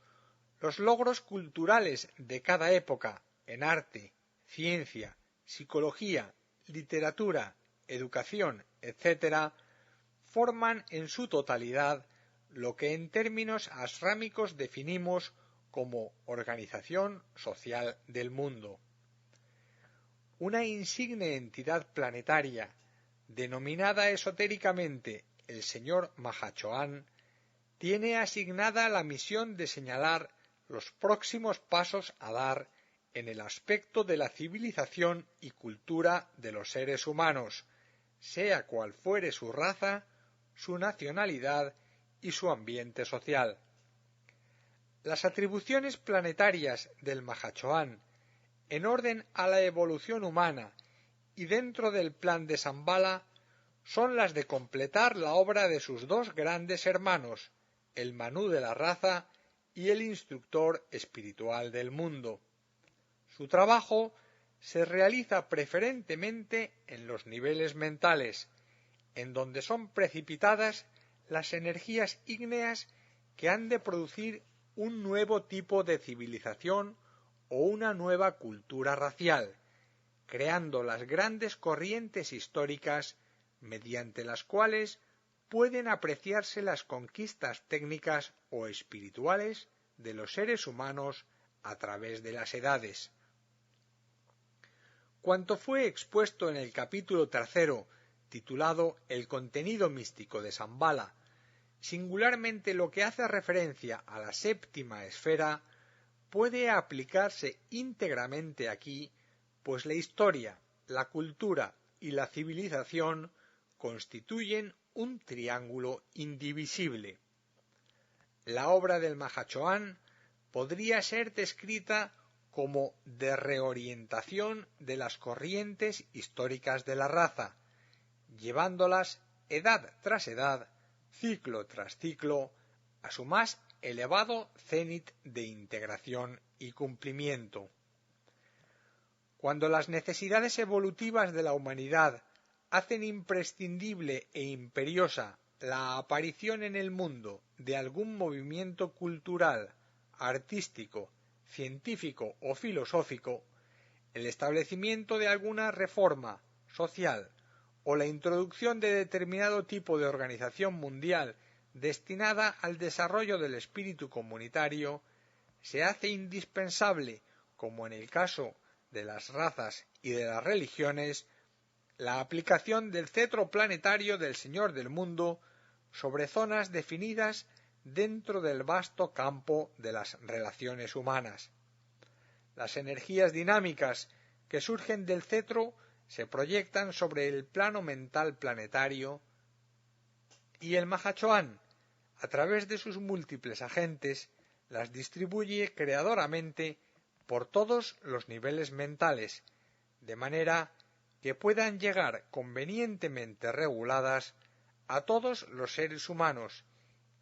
los logros culturales de cada época en arte, ciencia, psicología, literatura, educación, etc., forman en su totalidad lo que en términos asrámicos definimos como organización social del mundo. Una insigne entidad planetaria, denominada esotéricamente el señor Mahachohan, tiene asignada la misión de señalar los próximos pasos a dar en el aspecto de la civilización y cultura de los seres humanos, sea cual fuere su raza, su nacionalidad y su ambiente social. Las atribuciones planetarias del Mahachohan, en orden a la evolución humana y dentro del plan de Shambhala, son las de completar la obra de sus dos grandes hermanos, el Manú de la raza y el instructor espiritual del mundo. Su trabajo se realiza preferentemente en los niveles mentales, en donde son precipitadas las energías ígneas que han de producir un nuevo tipo de civilización o una nueva cultura racial, creando las grandes corrientes históricas mediante las cuales pueden apreciarse las conquistas técnicas o espirituales de los seres humanos a través de las edades. Cuanto fue expuesto en el capítulo 3, titulado El contenido místico de Shambhala, singularmente lo que hace referencia a la séptima esfera, puede aplicarse íntegramente aquí, pues la historia, la cultura y la civilización constituyen un triángulo indivisible. La obra del Mahachohan podría ser descrita como de reorientación de las corrientes históricas de la raza, llevándolas edad tras edad, ciclo tras ciclo, a su más elevado cénit de integración y cumplimiento. Cuando las necesidades evolutivas de la humanidad hacen imprescindible e imperiosa la aparición en el mundo de algún movimiento cultural, artístico, científico o filosófico, el establecimiento de alguna reforma social o la introducción de determinado tipo de organización mundial destinada al desarrollo del espíritu comunitario, se hace indispensable, como en el caso de las razas y de las religiones, la aplicación del cetro planetario del Señor del Mundo sobre zonas definidas dentro del vasto campo de las relaciones humanas. Las energías dinámicas que surgen del cetro se proyectan sobre el plano mental planetario y el Mahachohan, a través de sus múltiples agentes, las distribuye creadoramente por todos los niveles mentales, de manera que puedan llegar convenientemente reguladas a todos los seres humanos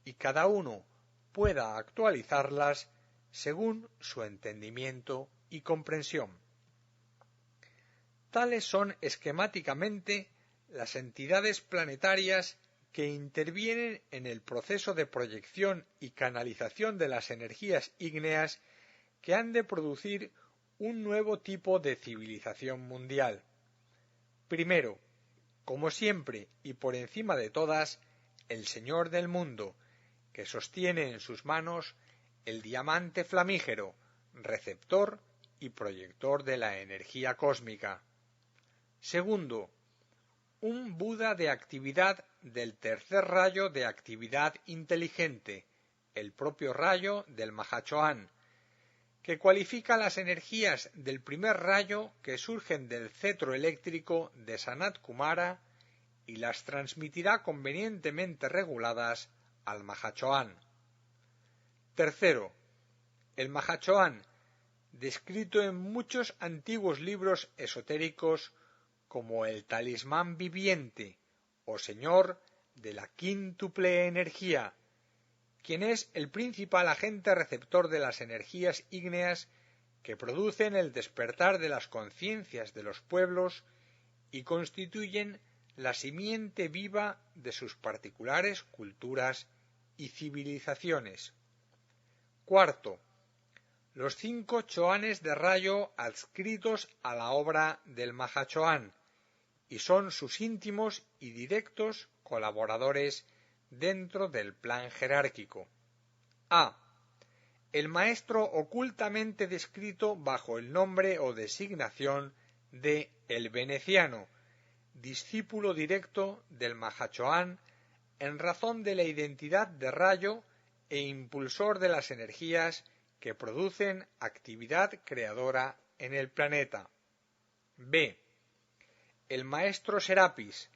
y cada uno pueda actualizarlas según su entendimiento y comprensión. Tales son esquemáticamente las entidades planetarias que intervienen en el proceso de proyección y canalización de las energías ígneas que han de producir un nuevo tipo de civilización mundial. Primero, como siempre y por encima de todas, el Señor del Mundo, que sostiene en sus manos el diamante flamígero, receptor y proyector de la energía cósmica. Segundo, un Buda de actividad del tercer rayo de actividad inteligente, el propio rayo del Mahachohan, que cualifica las energías del primer rayo que surgen del cetro eléctrico de Sanat Kumara y las transmitirá convenientemente reguladas al Mahachohan. Tercero, el Mahachohan, descrito en muchos antiguos libros esotéricos como el talismán viviente o señor de la quíntuple energía, quien es el principal agente receptor de las energías ígneas que producen el despertar de las conciencias de los pueblos y constituyen la simiente viva de sus particulares culturas y civilizaciones. Cuarto, los 5 chohanes de rayo adscritos a la obra del Mahachohan, y son sus íntimos y directos colaboradores dentro del plan jerárquico. A. El maestro ocultamente descrito bajo el nombre o designación de el veneciano, discípulo directo del Mahachohan en razón de la identidad de rayo e impulsor de las energías que producen actividad creadora en el planeta. B. El maestro Serapis,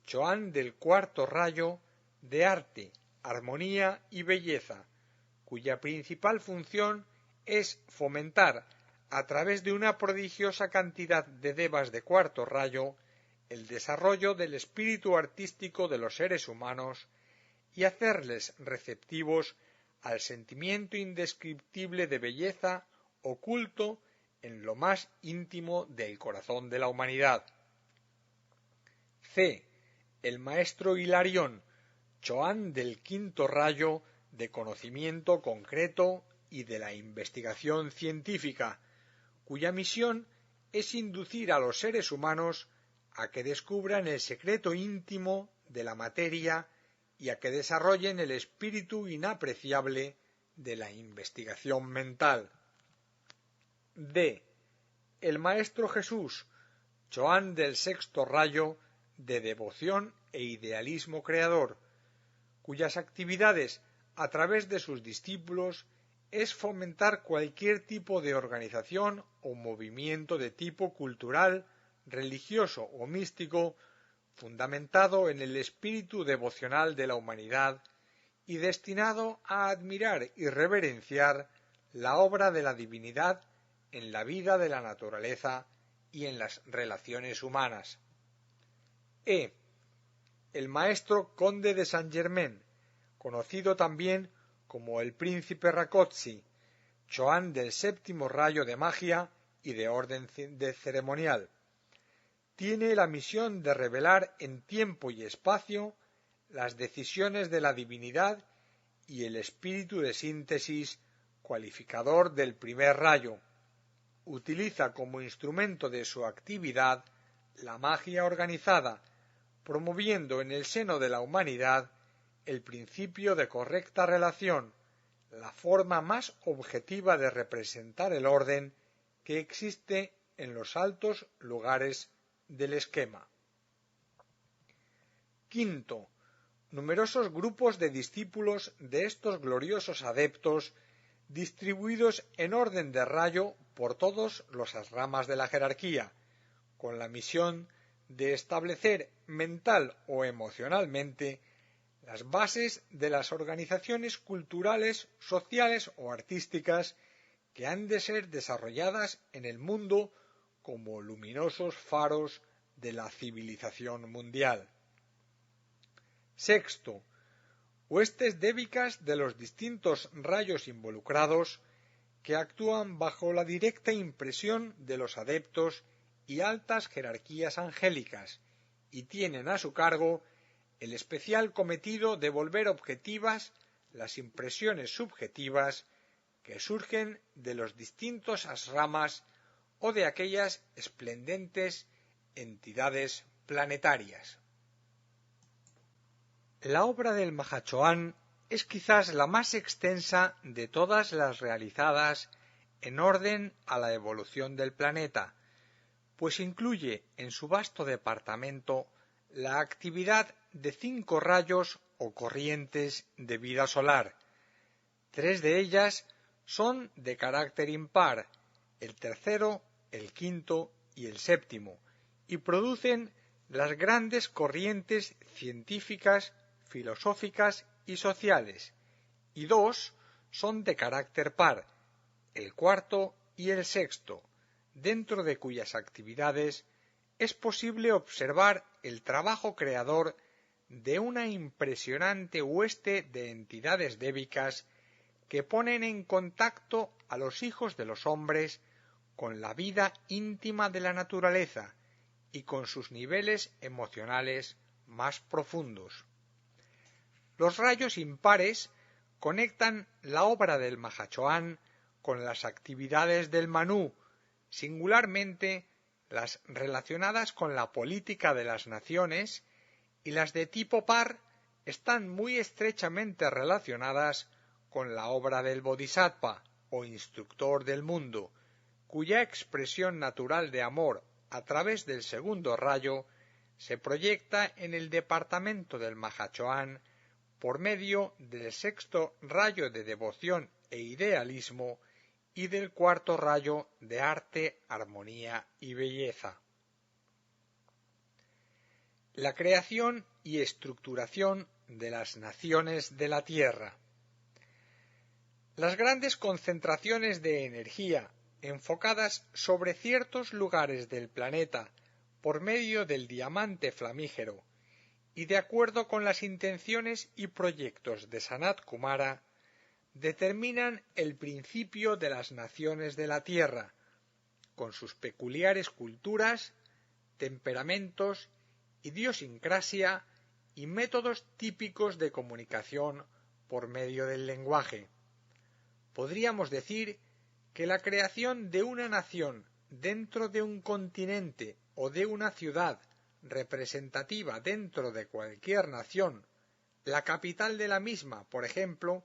Chohan del cuarto rayo, de arte, armonía y belleza, cuya principal función es fomentar, a través de una prodigiosa cantidad de devas de cuarto rayo, el desarrollo del espíritu artístico de los seres humanos y hacerles receptivos al sentimiento indescriptible de belleza oculto en lo más íntimo del corazón de la humanidad. C. El maestro Hilarión, Chohan del quinto rayo de conocimiento concreto y de la investigación científica, cuya misión es inducir a los seres humanos a que descubran el secreto íntimo de la materia y a que desarrollen el espíritu inapreciable de la investigación mental. D. El maestro Jesús, Chohan del sexto rayo de devoción e idealismo creador, cuyas actividades a través de sus discípulos es fomentar cualquier tipo de organización o movimiento de tipo cultural, religioso o místico fundamentado en el espíritu devocional de la humanidad y destinado a admirar y reverenciar la obra de la divinidad en la vida de la naturaleza y en las relaciones humanas. El maestro conde de Saint-Germain, conocido también como el príncipe Rákóczi, Choán del séptimo rayo de magia y de orden ceremonial. Tiene la misión de revelar en tiempo y espacio las decisiones de la divinidad y el espíritu de síntesis cualificador del primer rayo. Utiliza como instrumento de su actividad la magia organizada, promoviendo en el seno de la humanidad el principio de correcta relación, la forma más objetiva de representar el orden que existe en los altos lugares del esquema. Quinto, numerosos grupos de discípulos de estos gloriosos adeptos distribuidos en orden de rayo por todas las ramas de la jerarquía, con la misión de establecer mental o emocionalmente las bases de las organizaciones culturales, sociales o artísticas que han de ser desarrolladas en el mundo como luminosos faros de la civilización mundial. Sexto, huestes débicas de los distintos rayos involucrados que actúan bajo la directa impresión de los adeptos y altas jerarquías angélicas y tienen a su cargo el especial cometido de volver objetivas las impresiones subjetivas que surgen de los distintos asramas o de aquellas esplendentes entidades planetarias. La obra del Mahachohan es quizás la más extensa de todas las realizadas en orden a la evolución del planeta, pues incluye en su vasto departamento la actividad de 5 rayos o corrientes de vida solar. 3 de ellas son de carácter impar, el tercero, el quinto y el séptimo, y producen las grandes corrientes científicas, filosóficas y sociales, y 2 son de carácter par, el cuarto y el sexto, dentro de cuyas actividades es posible observar el trabajo creador de una impresionante hueste de entidades débicas que ponen en contacto a los hijos de los hombres con la vida íntima de la naturaleza y con sus niveles emocionales más profundos. Los rayos impares conectan la obra del Mahachohan con las actividades del Manú, singularmente las relacionadas con la política de las naciones, y las de tipo par están muy estrechamente relacionadas con la obra del Bodhisattva o instructor del mundo, cuya expresión natural de amor a través del segundo rayo se proyecta en el departamento del Mahachohan por medio del sexto rayo de devoción e idealismo y del cuarto rayo de arte, armonía y belleza. La creación y estructuración de las naciones de la Tierra. Las grandes concentraciones de energía enfocadas sobre ciertos lugares del planeta por medio del diamante flamígero y de acuerdo con las intenciones y proyectos de Sanat Kumara, determinan el principio de las naciones de la Tierra, con sus peculiares culturas, temperamentos, idiosincrasia y métodos típicos de comunicación por medio del lenguaje. Podríamos decir que la creación de una nación dentro de un continente o de una ciudad representativa dentro de cualquier nación, la capital de la misma, por ejemplo,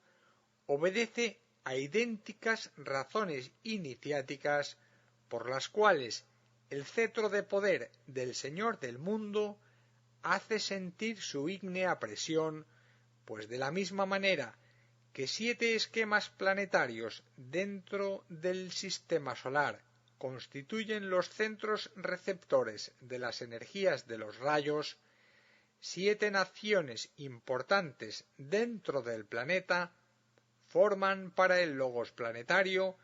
obedece a idénticas razones iniciáticas por las cuales el cetro de poder del Señor del mundo hace sentir su ígnea presión, pues de la misma manera que 7 esquemas planetarios dentro del sistema solar constituyen los centros receptores de las energías de los rayos, 7 naciones importantes dentro del planeta forman para el logos planetario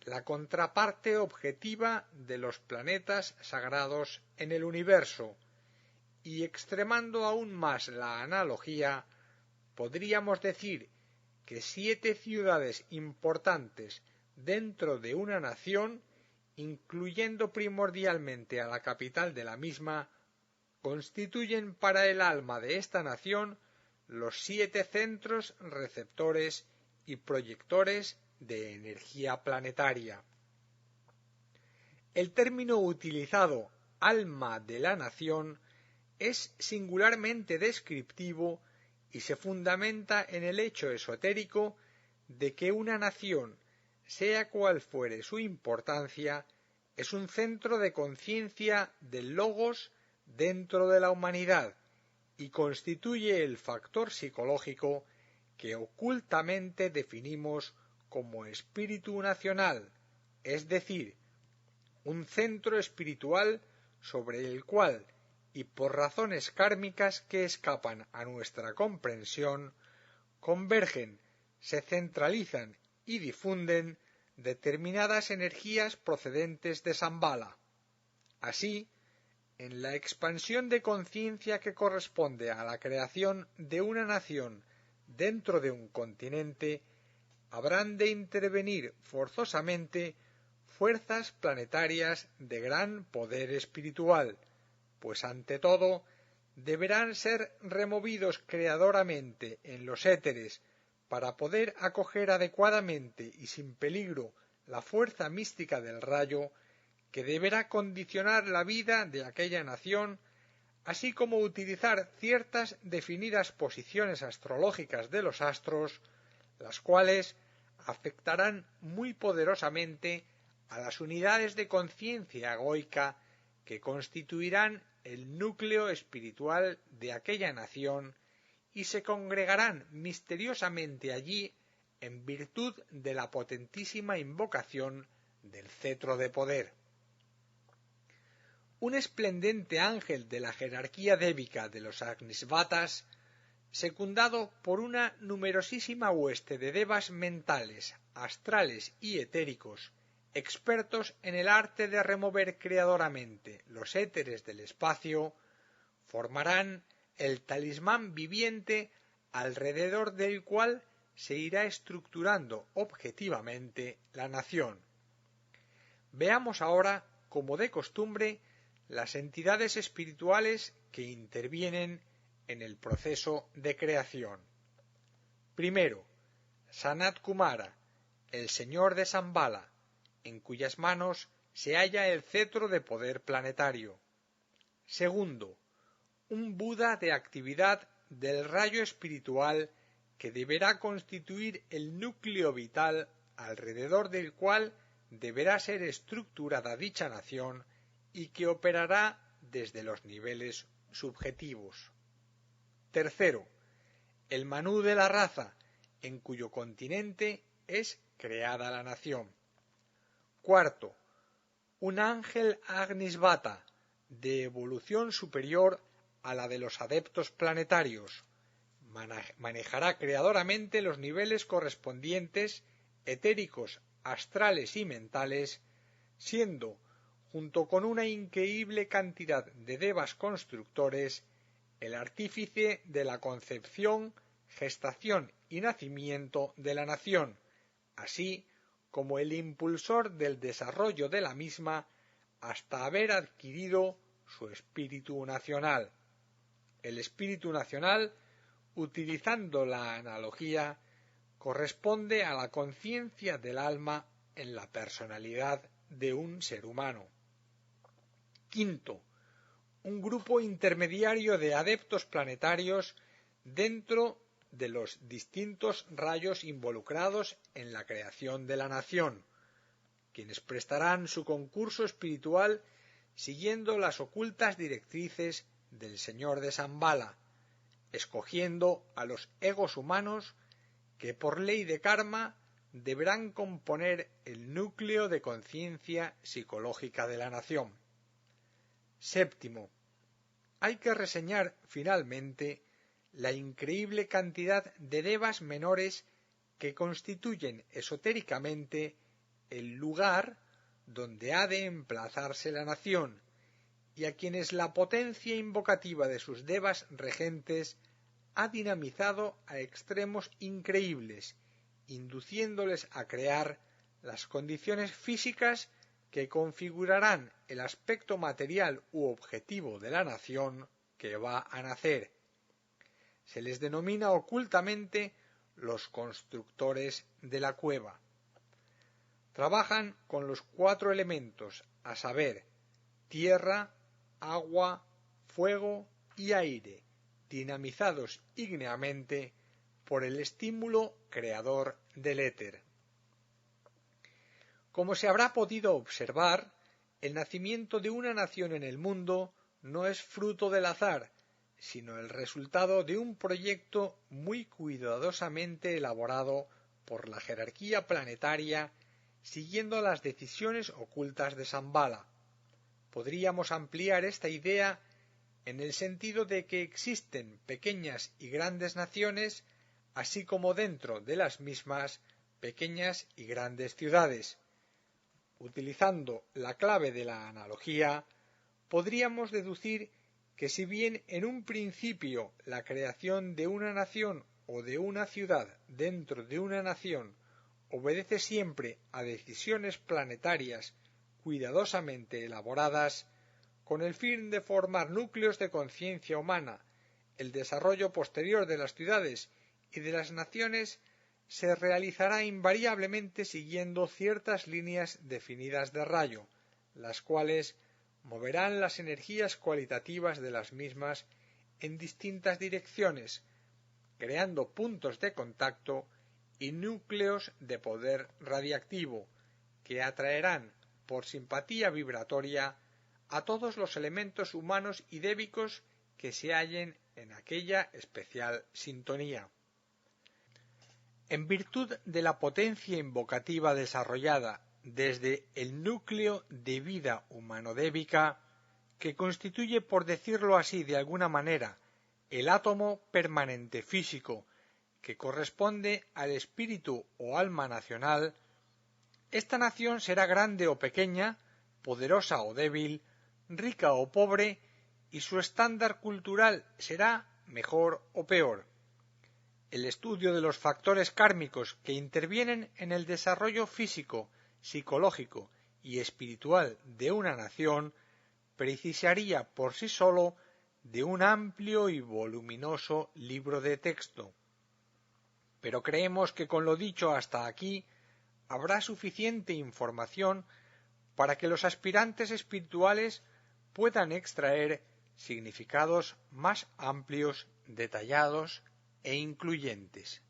la contraparte objetiva de los planetas sagrados en el universo, y extremando aún más la analogía, podríamos decir que 7 ciudades importantes dentro de una nación, incluyendo primordialmente a la capital de la misma, constituyen para el alma de esta nación los 7 centros receptores y proyectores de energía planetaria. El término utilizado alma de la nación es singularmente descriptivo y se fundamenta en el hecho esotérico de que una nación, sea cual fuere su importancia, es un centro de conciencia del logos dentro de la humanidad y constituye el factor psicológico que ocultamente definimos como espíritu nacional, es decir, un centro espiritual sobre el cual, y por razones kármicas que escapan a nuestra comprensión, convergen, se centralizan y difunden determinadas energías procedentes de Shambhala. Así, en la expansión de conciencia que corresponde a la creación de una nación dentro de un continente, habrán de intervenir forzosamente fuerzas planetarias de gran poder espiritual, pues ante todo deberán ser removidos creadoramente en los éteres para poder acoger adecuadamente y sin peligro la fuerza mística del rayo que deberá condicionar la vida de aquella nación, así como utilizar ciertas definidas posiciones astrológicas de los astros, las cuales afectarán muy poderosamente a las unidades de conciencia egoica que constituirán el núcleo espiritual de aquella nación y se congregarán misteriosamente allí en virtud de la potentísima invocación del cetro de poder. Un esplendente ángel de la jerarquía débica de los Agnisvatas, secundado por una numerosísima hueste de devas mentales, astrales y etéricos, expertos en el arte de remover creadoramente los éteres del espacio, formarán el talismán viviente alrededor del cual se irá estructurando objetivamente la nación. Veamos ahora, como de costumbre, las entidades espirituales que intervienen en el proceso de creación. Primero, Sanat Kumara, el señor de Shambhala, en cuyas manos se halla el cetro de poder planetario. Segundo, un Buda de actividad del rayo espiritual que deberá constituir el núcleo vital alrededor del cual deberá ser estructurada dicha nación y que operará desde los niveles subjetivos. Tercero, el Manú de la raza, en cuyo continente es creada la nación. Cuarto, un ángel Agnisvata, de evolución superior a la de los adeptos planetarios, manejará creadoramente los niveles correspondientes etéricos, astrales y mentales, siendo, junto con una increíble cantidad de devas constructores, el artífice de la concepción, gestación y nacimiento de la nación, así como el impulsor del desarrollo de la misma hasta haber adquirido su espíritu nacional. El espíritu nacional, utilizando la analogía, corresponde a la conciencia del alma en la personalidad de un ser humano. Quinto, un grupo intermediario de adeptos planetarios dentro de los distintos rayos involucrados en la creación de la nación, quienes prestarán su concurso espiritual siguiendo las ocultas directrices del señor de Shambhala, escogiendo a los egos humanos que por ley de karma deberán componer el núcleo de conciencia psicológica de la nación. Séptimo, hay que reseñar finalmente la increíble cantidad de devas menores que constituyen esotéricamente el lugar donde ha de emplazarse la nación, y a quienes la potencia invocativa de sus devas regentes ha dinamizado a extremos increíbles, induciéndoles a crear las condiciones físicas que configurarán el aspecto material u objetivo de la nación que va a nacer. Se les denomina ocultamente los constructores de la cueva. Trabajan con los 4 elementos, a saber, tierra, agua, fuego y aire, dinamizados ígneamente por el estímulo creador del éter. Como se habrá podido observar, el nacimiento de una nación en el mundo no es fruto del azar, sino el resultado de un proyecto muy cuidadosamente elaborado por la jerarquía planetaria siguiendo las decisiones ocultas de Shambhala. Podríamos ampliar esta idea en el sentido de que existen pequeñas y grandes naciones, así como dentro de las mismas pequeñas y grandes ciudades. Utilizando la clave de la analogía, podríamos deducir que si bien en un principio la creación de una nación o de una ciudad dentro de una nación obedece siempre a decisiones planetarias cuidadosamente elaboradas, con el fin de formar núcleos de conciencia humana, el desarrollo posterior de las ciudades y de las naciones se realizará invariablemente siguiendo ciertas líneas definidas de rayo, las cuales moverán las energías cualitativas de las mismas en distintas direcciones, creando puntos de contacto y núcleos de poder radiactivo, que atraerán por simpatía vibratoria a todos los elementos humanos y débicos que se hallen en aquella especial sintonía. En virtud de la potencia invocativa desarrollada desde el núcleo de vida humano-débica, que constituye, por decirlo así de alguna manera, el átomo permanente físico que corresponde al espíritu o alma nacional, esta nación será grande o pequeña, poderosa o débil, rica o pobre, y su estándar cultural será mejor o peor. El estudio de los factores kármicos que intervienen en el desarrollo físico, psicológico y espiritual de una nación precisaría por sí solo de un amplio y voluminoso libro de texto. Pero creemos que con lo dicho hasta aquí habrá suficiente información para que los aspirantes espirituales puedan extraer significados más amplios, detallados e incluyentes.